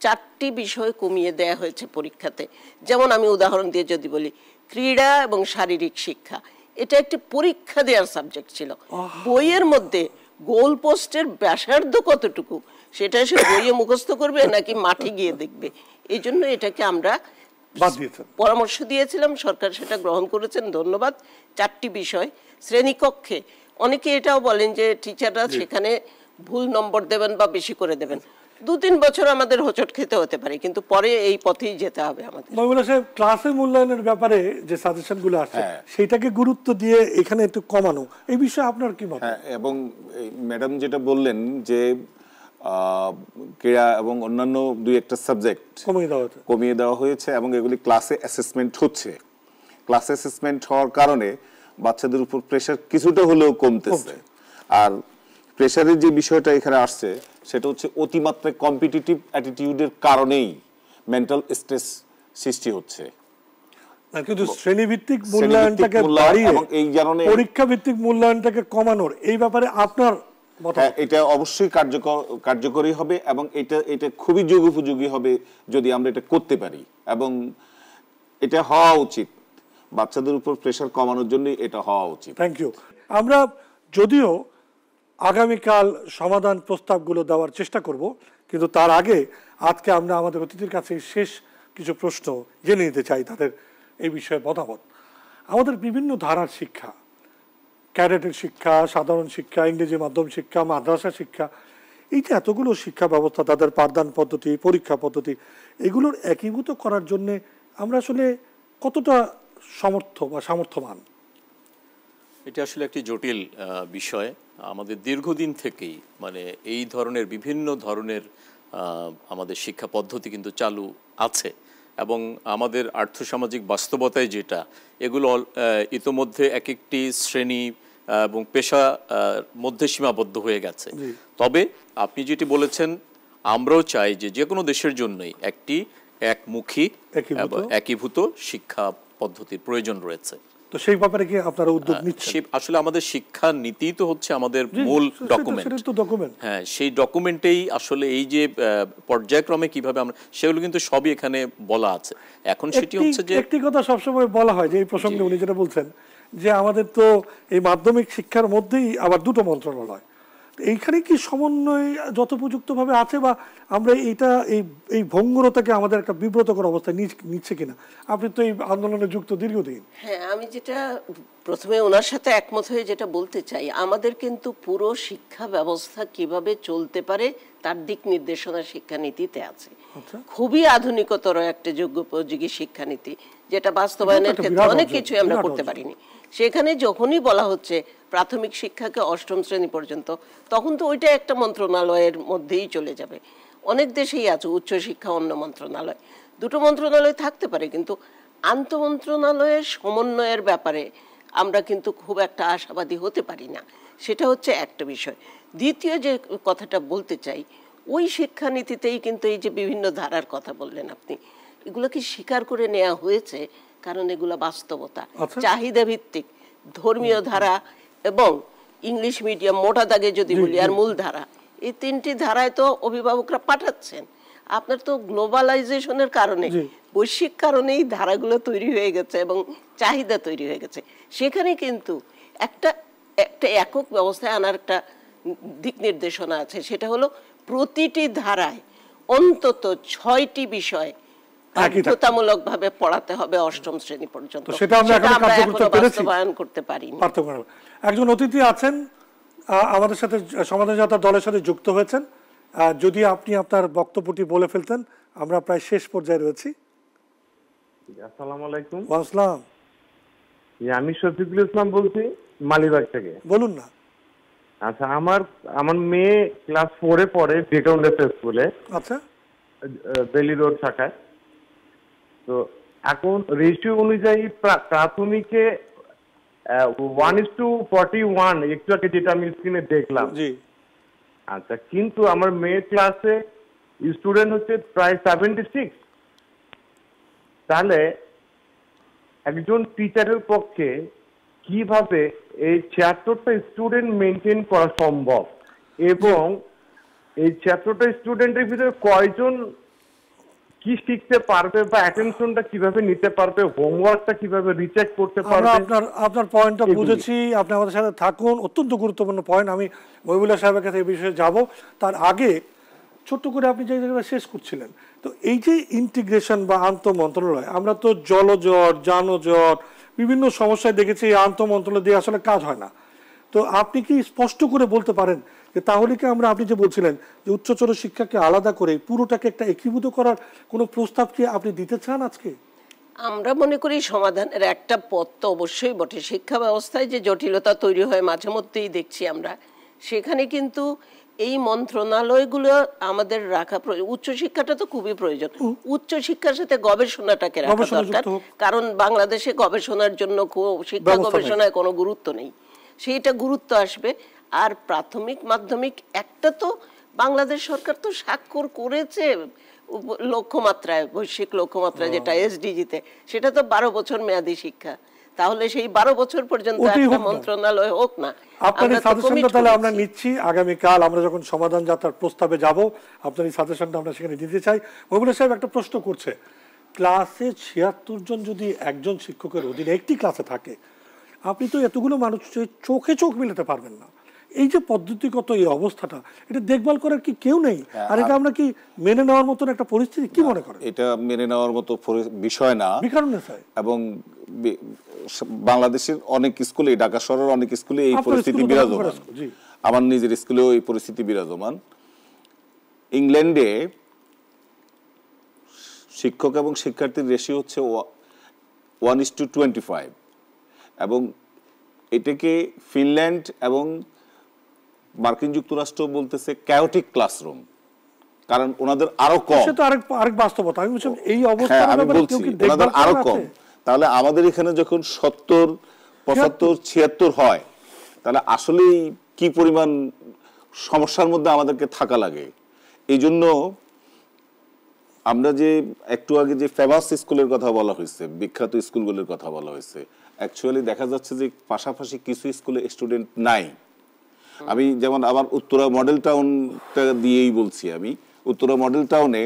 4টি বিষয় কমিয়ে দেয়া হয়েছে পরীক্ষাতে। যেমন আমি উদাহরণ দিয়ে যদি বলি, ক্রীড়া এবং শারীরিক শিক্ষা, এটা একটি পরীক্ষা দেওয়ার সাবজেক্ট ছিল। বইয়ের মধ্যে গোল পোস্টের ব্যাসার্ধ কতটুকু সেটা সে বইয়ে মুখস্থ করবে নাকি মাঠে গিয়ে দেখবে, এই জন্য এটাকে আমরা পরামর্শ দিয়েছিলাম, সরকার সেটা গ্রহণ করেছেন, ধন্যবাদ। 4টি বিষয় শ্রেণীকক্ষে, অনেকে এটাও বলেন যে টিচাররা সেখানে ভুল নম্বর দেবেন বা বেশি করে দেবেন, 2-3 বছর আমাদের হোঁচট খেতে হতে পারে, কিন্তু পরে এই পথেই যেতে হবে আমাদের। ক্লাসে মূল্যায়নের ব্যাপারে যে সাজেশনগুলো আছে সেটাকে গুরুত্ব দিয়ে এখানে একটু কমানো, এই বিষয়ে আপনার কি মত? এবং ম্যাডাম যেটা বললেন যে ক্রীড়া এবং অন্যান্য 2-1টা সাবজেক্ট কমিয়ে দেওয়া হয়েছে এবং এগুলি ক্লাসে অ্যাসেসমেন্ট হচ্ছে। ক্লাসে অ্যাসেসমেন্ট হওয়ার কারণে বাচ্চাদের উপর প্রেশার কিছুটা হলেও কমতেছে। আর প্রেশারের যে বিষয়টা এখানে আসছে সেটা হচ্ছে অতিমাত্রায় কম্পিটিটিভ অ্যাটিটিউডের কারণেই মেন্টাল স্ট্রেস সৃষ্টি হচ্ছে। কিন্তু শ্রেণীভিত্তিক মূল্যায়নটাকে বাড়িয়ে পরীক্ষা ভিত্তিক মূল্যায়নটাকে কমানোর এই ব্যাপারে আপনার মত? এটা অবশ্যই কার্যকরী হবে এবং এটা খুবই যুগোপযোগী হবে যদি আমরা এটা করতে পারি, এবং এটা হওয়া উচিত। বাচ্চাদের উপর প্রেশার কমানোর জন্য এটা হওয়া উচিত। Thank you. আমরা যদিও আগামীকাল সমাধান প্রস্তাবগুলো দেওয়ার চেষ্টা করব, কিন্তু তার আগে আজকে আমরা আমাদের অতিথির কাছে শেষ কিছু প্রশ্ন জেনে নিতে চাই তাদের এই বিষয়ে মতামত। আমাদের বিভিন্ন ধারার শিক্ষা, ক্যাডেটের শিক্ষা, সাধারণ শিক্ষা, ইংরেজি মাধ্যম শিক্ষা, মাদ্রাসা শিক্ষা, এই যে এতগুলো শিক্ষা ব্যবস্থা, তাদের পাঠদান পদ্ধতি, পরীক্ষা পদ্ধতি, এগুলোর একীভূত করার জন্যে আমরা আসলে কতটা সামর্থ্যবান? এটা আসলে একটি জটিল বিষয়। আমাদের দীর্ঘদিন থেকেই মানে এই ধরনের বিভিন্ন ধরনের আমাদের শিক্ষা পদ্ধতি কিন্তু চালু আছে, এবং আমাদের আর্থসামাজিক বাস্তবতায় যেটা এগুলো ইতোমধ্যে এক একটি শ্রেণী এবং পেশা মধ্যে সীমাবদ্ধ হয়ে গেছে। তবে আপনি যেটি বলেছেন, আমরাও চাই যে যে কোনো দেশের জন্যই একটি একমুখী একীভূত শিক্ষা পদ্ধতির প্রয়োজন রয়েছে। তো সেই ব্যাপারে কি আপনারা উদ্যোগ নিচ্ছেন? আসলে আমাদের শিক্ষা নীতি তো হচ্ছে আমাদের মূল ডকুমেন্ট। হ্যাঁ, সেই ডকুমেন্টেই আসলে এই যে পর্যায়ক্রমে কিভাবে আমরা, সেগুলো কিন্তু সবই এখানে বলা আছে। এখন সেটি হচ্ছে যে একটি কথা সবসময় বলা হয় যে এই প্রসঙ্গে উনি যেটা বলছেন যে আমাদের তো এই মাধ্যমিক শিক্ষার মধ্যেই আবার দুটো মন্ত্রণালয়, এইখানে কি সমন্বয় যথোপযুক্তভাবে আছে, বা আমরা এইটা এই ভঙ্গুরতাকে আমাদের একটা বিব্রতকর অবস্থায় নিচ্ছে কিনা? আপনি তো এই আন্দোলনে যুক্ত দীর্ঘদিন। হ্যাঁ, আমি যেটা প্রথমে ওনার সাথে একমত হয়ে যেটা বলতে চাই, আমাদের কিন্তু পুরো শিক্ষা ব্যবস্থা কিভাবে চলতে পারে তার দিক নির্দেশনা শিক্ষানীতিতে আছে। খুবই আধুনিকতর একটা যোগ্যোপযোগী শিক্ষানীতি, যেটা বাস্তবায়নের ক্ষেত্রে অনেক কিছুই আমরা করতে পারিনি। সেখানে যখনই বলা হচ্ছে প্রাথমিক শিক্ষাকে অষ্টম শ্রেণী পর্যন্ত, তখন তো ওইটা একটা মন্ত্রণালয়ের মধ্যেই চলে যাবে। অনেক দেশেই আছে উচ্চশিক্ষা অন্য মন্ত্রণালয়, দুটো মন্ত্রণালয় থাকতে পারে, কিন্তু আন্তঃমন্ত্রণালয়ের সমন্বয়ের ব্যাপারে আমরা কিন্তু খুব একটা আশাবাদী হতে পারি না। সেটা হচ্ছে একটা বিষয়। দ্বিতীয় যে কথাটা বলতে চাই, ওই শিক্ষানীতিতেই কিন্তু এই যে বিভিন্ন ধারার কথা বললেন আপনি, এগুলো কি স্বীকার করে নেওয়া হয়েছে? কারণ এগুলো বাস্তবতা, চাহিদা ভিত্তিক ধর্মীয় ধারা এবং ইংলিশ মিডিয়াম, মোটা দাগে যদি বলি, আর মূল ধারা, এই তিনটি ধারায় তো অভিভাবকরা পাঠাচ্ছেন। আপনার তো গ্লোবালাইজেশনের কারণে, বৈশ্বিক কারণেই ধারাগুলো তৈরি হয়ে গেছে এবং চাহিদা তৈরি হয়ে গেছে। সেখানে কিন্তু একটা একক ব্যবস্থায় আনার একটা দিক নির্দেশনা আছে, সেটা হলো প্রতিটি ধারায় অন্তত 6টি বিষয় বাধ্যতামূলকভাবে পড়াতে হবে অষ্টম শ্রেণী পর্যন্ত। সেটা আমরা এখনো বাস্তবায়ন করতে পারিনি। একজন অতিথি আছেন আমাদের সাথে, সমাধান যাত্রা দলের সাথে যুক্ত হয়েছেন, যদি আপনি আপনার বক্তব্যটি বলে ফেলতেন, আমরা প্রায় শেষ পর্যায়ে রয়েছি। আসসালামু আলাইকুম। ওয়া আসসালাম। আমি শফিকুল ইসলাম বলছি মালিবাগ থেকে। বলুন না। আচ্ছা, আমার মেয়ে ক্লাস 4-এ পড়ে বেকাউন্ডে স্কুলে। আচ্ছা, বেলি রোড শাখায়। তো এখন রেশিও অনুযায়ী প্রাথমিকে 1:41, একটু আগে যেটা আমি স্ক্রিনে দেখলাম। আচ্ছা, কিন্তু আমার মেয়ের ক্লাসে স্টুডেন্ট হচ্ছে প্রায় 76। তাহলে একজন টিচারের পক্ষে কিভাবে এই 76টা স্টুডেন্ট মেনটেন করা সম্ভব, এবং এই 76টা স্টুডেন্টের ভিতরে কয়জন কি শিখতে পারবে, বা অ্যাটেনশনটা কিভাবে নিতে পারবে, হোমওয়ার্কটা কিভাবে রিচেক করতে পারবে? আপনার পয়েন্টটা বুঝেছি, আপনি আমাদের সাথে থাকুন, অত্যন্ত গুরুত্বপূর্ণ পয়েন্ট। আমি মহিবুল্লাহ সাহেবের কাছে এই বিষয়ে যাব, তার আগে ছোট্ট করে আপনি যে জায়গাটা শেষ করছিলেন, তো এই যে ইন্টিগ্রেশন বা আন্তঃমন্ত্রণালয়, আমরা তো জলজট, যানজট, বিভিন্ন সমস্যায় দেখেছি এই আন্তঃমন্ত্রণালয় দিয়ে আসলে কাজ হয় না। তো আপনি কি স্পষ্ট করে বলতে পারেন যে তাহলে কি আমরা, আপনি যে বলছিলেন যে উচ্চতর শিক্ষাকে আলাদা করে পুরোটাকে একটা একীভূত করার কোনো প্রস্তাব কি আপনি দিতে চান আজকে? আমরা মনে করি সমাধানের একটা পথ তো অবশ্যই বটে। শিক্ষা ব্যবস্থায় যে জটিলতা তৈরি হয় মাঝে মধ্যেই দেখছি আমরা, সেখানে কিন্তু এই মন্ত্রণালয়গুলো আমাদের রাখা প্রয়োজন। উচ্চশিক্ষাটা তো খুবই প্রয়োজন, উচ্চশিক্ষার সাথে গবেষণাটাকে রাখা দরকার, কারণ বাংলাদেশে গবেষণার জন্য শিক্ষা গবেষণায় কোনো গুরুত্ব নেই, সেইটা গুরুত্ব আসবে। আর প্রাথমিক মাধ্যমিক একটা তো বাংলাদেশ সরকার তো স্বাক্ষর করেছে লক্ষ্যমাত্রায়, বৈশ্বিক লক্ষ্যমাত্রায়, যেটা এসডিজিতে, সেটা তো 12 বছর মেয়াদী শিক্ষা। তাহলে সেই 12 বছর পর্যন্ত একটা মন্ত্রণালয় হোক না। আপনার এই সাজেশনটা তাহলে আমরা নিচ্ছি, আগামীকাল আমরা যখন সমাধান যাত্রার প্রস্তাবে যাব আপনার এই সাজেশনটা আমরা সেখানে দিতে চাই। মহিবুল্লাহ সাহেব একটা প্রশ্ন করছে ক্লাসে ৭৬ জন যদি একজন শিক্ষকের অধীনে একটি ক্লাসে থাকে, আপনি তো এতগুলো মানুষ চোখে চোখ মিলাতে পারবেন না। এই যে পদ্ধতিগত এই অবস্থাটা, এটা দেখভাল করার কি কেউ নেই? আর এটা আমরা কি মেনে নেওয়ার মতন একটা পরিস্থিতি কি মনে করেন? এটা মেনে নেওয়ার মতো বিষয় না, এবং বাংলাদেশের অনেক স্কুলে, ঢাকা শহরের অনেক স্কুলে এই পরিস্থিতি বিরাজমান। আমার নিজের স্কুলেও এই পরিস্থিতি বিরাজমান। ইংল্যান্ডে শিক্ষক এবং শিক্ষার্থীর রেশিও হচ্ছে 1:25, এবং এটাকে ফিনল্যান্ড এবং মার্কিন যুক্তরাষ্ট্র বলতেছে ক্যাওটিক ক্লাসরুম, কারণ ওনাদের আরো কম। সেটা আরেক বাস্তবতা। আমি বলছি এই অবস্থা আমি বলছি ওনাদের আরো কম। তাহলে আমাদের এখানে যখন 70, 75, 76 হয়, তাহলে আসলেই কি পরিমাণ সমস্যার মধ্যে আমাদেরকে থাকা লাগে। এই জন্য আমরা যে একটু আগে যে ফেমাস স্কুলের কথা বলা হয়েছে, বিখ্যাত স্কুলগুলোর কথা বলা হয়েছে, অ্যাকচুয়ালি দেখা যাচ্ছে যে পাশাপাশি কিছু স্কুলে স্টুডেন্ট নাই। আমি যেমন আমার উত্তরা মডেল টাউনটা দিয়েই বলছি, আমি উত্তরা মডেল টাউনে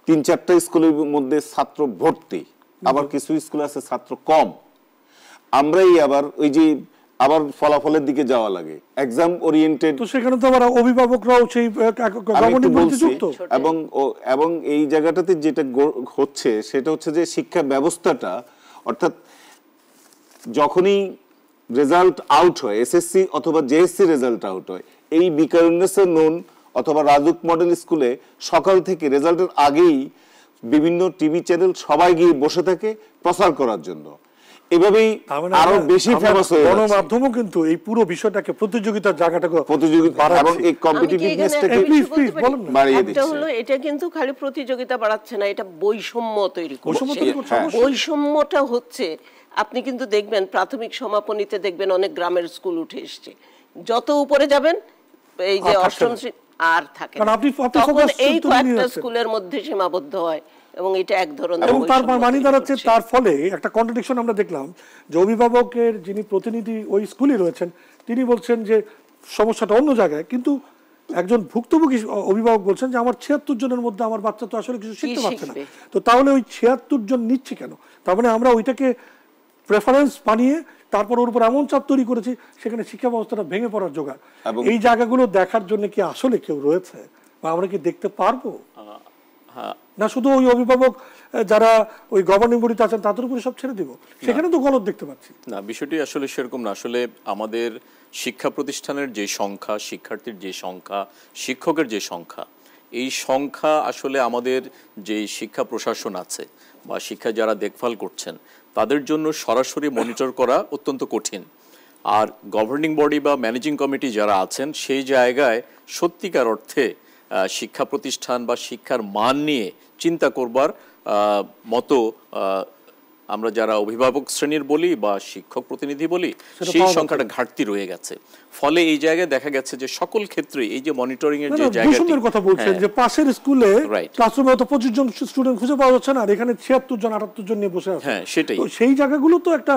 3-4টা স্কুলের মধ্যে ছাত্র ভর্তি, আবার কিছু স্কুল আছে ছাত্র কম। আমরাই আবার ওই যে আবার ফলাফলের দিকে যাওয়া লাগে, এক্সাম ওরিয়েন্টেড। তো সেখানে তো আবার অভিভাবকরাও সেই এবং এই জায়গাটাতে যেটা হচ্ছে সেটা হচ্ছে যে শিক্ষা ব্যবস্থাটা, অর্থাৎ যখনই রেজাল্ট আউট হয়, এসএসসি অথবা জেএসসি রেজাল্ট আউট হয়, এই বিকারুন্নেসর নুন অথবা রাজুক মডেল স্কুলে সকাল থেকে রেজাল্টের আগেই বিভিন্ন টিভি চ্যানেল সবাই গিয়ে বসে থাকে প্রচার করার জন্য। এভাবেই আরো বেশি ফেমাস হয়ে যাচ্ছে। গণমাধ্যমও কিন্তু এই পুরো বিষয়টাকে প্রতিযোগিতার জায়গাটাকে এবং এই কম্পিটিটিভনেসটাকে বাড়িয়ে দিচ্ছে। এটা হলো, এটা কিন্তু খালি প্রতিযোগিতা বাড়াচ্ছে না, এটা বৈষম্য তৈরি করছে। বৈষম্যটা হচ্ছে, আপনি কিন্তু দেখবেন প্রাথমিক সমাপনীতে দেখবেন অনেক গ্রামের স্কুল উঠে এসছে, যত উপরে যাবেন এই যে অষ্টম আর থাকে না, তখন এই কয়েকটা স্কুলের মধ্যে সীমাবদ্ধ হয়, এবং এটা এক ধরনের। এবং তার মানে দাঁড়াচ্ছে, তার ফলে একটা কন্ট্রাডিকশন আমরা দেখলাম যে অভিভাবকের যিনি প্রতিনিধি ওই স্কুলে রয়েছেন তিনি বলছেন যে সমস্যাটা অন্য জায়গায়, কিন্তু একজন ভুক্তভোগী অভিভাবক বলছেন যে আমার ৭৬ জনের মধ্যে আমার বাচ্চা তো আসলে কিছু শিখতে পারছে না। তো তাহলে ওই ৭৬ জন নিচ্ছি কেন? তার মানে আমরা ওইটাকে প্রেফারেন্স বানিয়ে তারপর ওর উপর এমন চাপ তৈরি করেছি সেখানে শিক্ষা ব্যবস্থাটা ভেঙে পড়ার জোগাড়। এই জায়গাগুলো দেখার জন্য কি আসলে কেউ রয়েছে, বা আমরা কি দেখতে পারবো? না শুধু ওই অভিভাবক যারা ওই গভর্নিং বডিতে আছেন তাদের উপরে সব ছেড়ে দিব, সেখানে তো গলত দেখতে পাচ্ছি না। বিষয়টি আসলে সেরকম না। আসলে আমাদের শিক্ষা প্রতিষ্ঠানের যে সংখ্যা, শিক্ষার্থীর যে সংখ্যা, শিক্ষকের যে সংখ্যা, এই সংখ্যা আসলে আমাদের যে শিক্ষা প্রশাসন আছে বা শিক্ষা যারা দেখভাল করছেন তাদের জন্য সরাসরি মনিটর করা অত্যন্ত কঠিন। আর গভর্নিং বডি বা ম্যানেজিং কমিটি যারা আছেন সেই জায়গায় সত্যিকার অর্থে শিক্ষা প্রতিষ্ঠান বা শিক্ষার মান নিয়ে চিন্তা করবার মতো আমরা যারা অভিভাবক শ্রেণীর বলি বা শিক্ষক প্রতিনিধি বলি, সেই সংখ্যাটা ঘাটতি রয়ে গেছে। ফলে এই জায়গায় দেখা গেছে যে সকল ক্ষেত্রে এই যে মনিটরিং এর যে জায়গাটি কথা বলছেন যে পাশের স্কুলে ক্লাসরুমে তো 25 জন স্টুডেন্ট খুঁজে পাওয়া যাচ্ছে না, আর এখানে 76 জন 78 জন নিয়ে বসে আছে। হ্যাঁ, সেটাই। তো সেই জায়গাগুলো তো একটা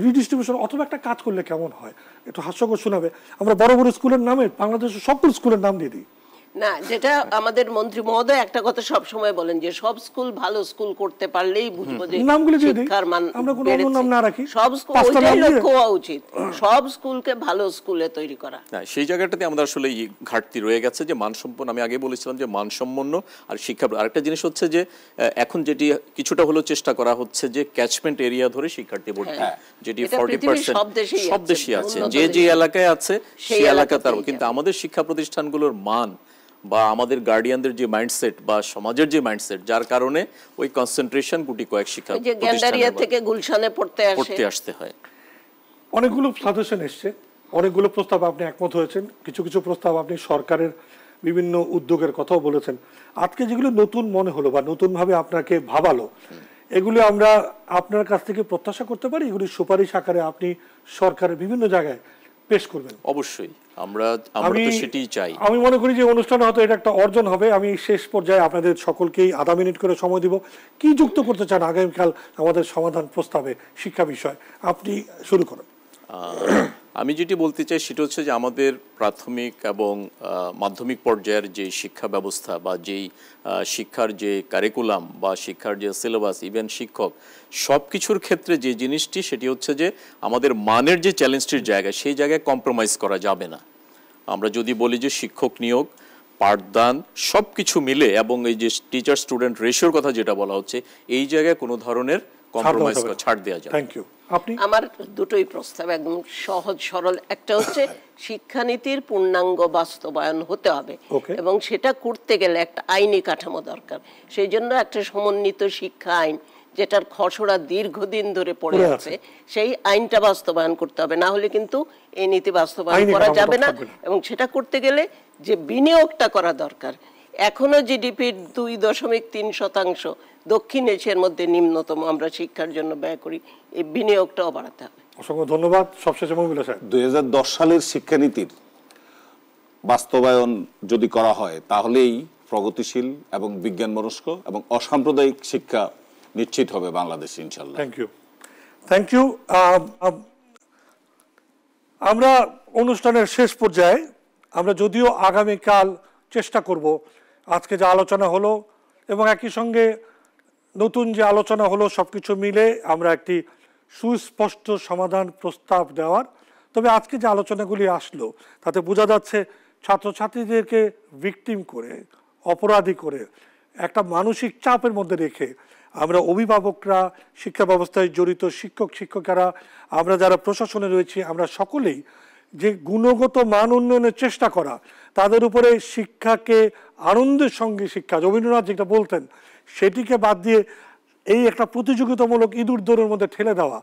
রিডিস্ট্রিবিউশন অথবা একটা কাজ করলে কেমন হয়, একটু হাস্যকর শোনাবে। আমরা বড় বড় স্কুলের নামে বাংলাদেশের সকল স্কুলের নাম দিয়ে দিই না, যেটা আমাদের মন্ত্রী মহোদয় একটা কথা সব সময় বলেন যে সব স্কুল ভালো স্কুল করতে পারলেই বুঝবো যে শিক্ষার মান বেড়েছে। সব স্কুল ওইটাই লক্ষ্য হওয়া উচিত, সব স্কুলকে ভালো স্কুলে তৈরি করা। না, সেই জায়গাটাতে আমাদের আসলে ঘাটতি রয়ে গেছে যে মানসম্পন্ন। আমি আগে বলেছিলাম যে মানসম্পন্ন আর শিক্ষা। আরেকটা জিনিস হচ্ছে যে এখন যেটি কিছুটা হলো চেষ্টা করা হচ্ছে যে ক্যাচমেন্ট এরিয়া ধরে শিক্ষার্থী ভর্তি, যেটি 40% সব দেশেই আছে, যে যে এলাকায় আছে সেই এলাকা তার। কিন্তু আমাদের শিক্ষা প্রতিষ্ঠানগুলোর মান বা আমাদের গার্ডিয়ানদের যে মাইন্ডসেট বা সমাজের যে মাইন্ডসেট, যার কারণে ওই কনসেন্ট্রেশন গুটি কয়েক শিক্ষা প্রতিষ্ঠান থেকে গুলশানে পড়তে আসতে হয়। অনেকগুলো সাজেশন এসছে, অনেকগুলো প্রস্তাব আপনি একমত হয়েছেন, কিছু কিছু প্রস্তাব আপনি সরকারের বিভিন্ন উদ্যোগের কথাও বলেছেন। আজকে যেগুলো নতুন মনে হলো বা নতুন ভাবে আপনাকে ভাবালো, এগুলো আমরা আপনার কাছ থেকে প্রত্যাশা করতে পারি এগুলি সুপারিশ আকারে আপনি সরকারের বিভিন্ন জায়গায় পেশ করবেন? অবশ্যই, আমরা তো সেটাই চাই। আমি মনে করি যে অনুষ্ঠানে হয়তো এটা একটা অর্জন হবে। আমি শেষ পর্যায়ে আপনাদের সকলকেই আধা মিনিট করে সময় দিব। কি যুক্ত করতে চান আগামীকাল আমাদের সমাধান প্রস্তাবে শিক্ষা বিষয়? আপনি শুরু করেন। আমি যেটি বলতে চাই সেটা হচ্ছে যে আমাদের প্রাথমিক এবং মাধ্যমিক পর্যায়ের যে শিক্ষা ব্যবস্থা বা যেই শিক্ষার যে কারিকুলাম বা শিক্ষার যে সিলেবাস, ইভেন শিক্ষক, সব কিছুর ক্ষেত্রে যে জিনিসটি সেটি হচ্ছে যে আমাদের মানের যে চ্যালেঞ্জটির জায়গা, সেই জায়গায় কম্প্রোমাইজ করা যাবে না। আমরা যদি বলি যে শিক্ষক নিয়োগ, পাঠদান সব কিছু মিলে এবং এই যে টিচার স্টুডেন্ট রেশিওর কথা যেটা বলা হচ্ছে, এই জায়গায় কোনো ধরনের কম্প্রোমাইজ ছাড় দেওয়া যাবে। Thank you. আপনি? আমার দুটোই প্রস্তাব একদম সহজ সরল। একটা হচ্ছে শিক্ষানীতির পূর্ণাঙ্গ বাস্তবায়ন হতে হবে এবং সেটা করতে গেলে একটা আইনি কাঠামো দরকার। সেই জন্য একটা সমন্বিত শিক্ষা আইন, যেটার খসড়া দীর্ঘদিন ধরে পড়ে আছে, সেই আইনটা বাস্তবায়ন করতে হবে। না হলে কিন্তু এই নীতি বাস্তবায়ন করা যাবে না। এবং সেটা করতে গেলে যে বিনিয়োগটা করা দরকার, এখনো জিডিপির 2.3% দক্ষিণ এশিয়ার মধ্যে নিম্নতম আমরা শিক্ষার জন্য ব্যয় করি, এই বিনিয়োগটাও বাড়াতে হবে। অসংখ্য ধন্যবাদ। সবশেষে মহিলা সাহেব, 2010 সালের শিক্ষানীতির বাস্তবায়ন যদি করা হয় তাহলেই প্রগতিশীল এবং বিজ্ঞানমনস্ক এবং অসাম্প্রদায়িক শিক্ষা নিশ্চিত হবে বাংলাদেশে ইনশাআল্লাহ। Thank you. Thank you. আমরা অনুষ্ঠানের শেষ পর্যায়ে, আমরা যদিও আগামীকাল চেষ্টা করব আজকে যে আলোচনা হলো এবং একই সঙ্গে নতুন যে আলোচনা হলো সবকিছু মিলে আমরা একটি সুস্পষ্ট সমাধান প্রস্তাব দেওয়ার। তবে আজকে যে আলোচনাগুলি আসলো তাতে বোঝা যাচ্ছে ছাত্রছাত্রীদেরকে ভিকটিম করে, অপরাধী করে, একটা মানসিক চাপের মধ্যে রেখে আমরা অভিভাবকরা, শিক্ষা ব্যবস্থায় জড়িত শিক্ষক শিক্ষিকারা, আমরা যারা প্রশাসনে রয়েছি, আমরা সকলেই যে গুণগত মান উন্নয়নের চেষ্টা করা, তাদের উপরে শিক্ষাকে আনন্দের সঙ্গে শিক্ষা, রবীন্দ্রনাথ যেটা বলতেন, সেটিকে বাদ দিয়ে এই একটা প্রতিযোগিতামূলক ইঁদুর দৌড়ের মধ্যে ঠেলে দেওয়া,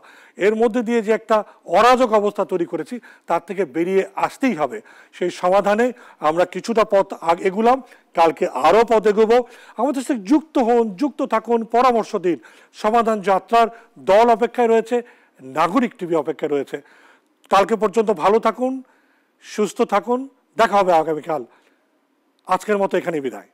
এর মধ্যে দিয়ে যে একটা অরাজক অবস্থা তৈরি করেছি, তার থেকে বেরিয়ে আসতেই হবে। সেই সমাধানে আমরা কিছুটা পথ এগুলাম, কালকে আরও পথ এগোবো। আমাদের সাথে যুক্ত হন, যুক্ত থাকুন, পরামর্শ দিন। সমাধান যাত্রার দল অপেক্ষায় রয়েছে, নাগরিক টিভি অপেক্ষায় রয়েছে। কালকে পর্যন্ত ভালো থাকুন, সুস্থ থাকুন, দেখা হবে আগামীকাল। আজকের মতো এখানেই বিদায়।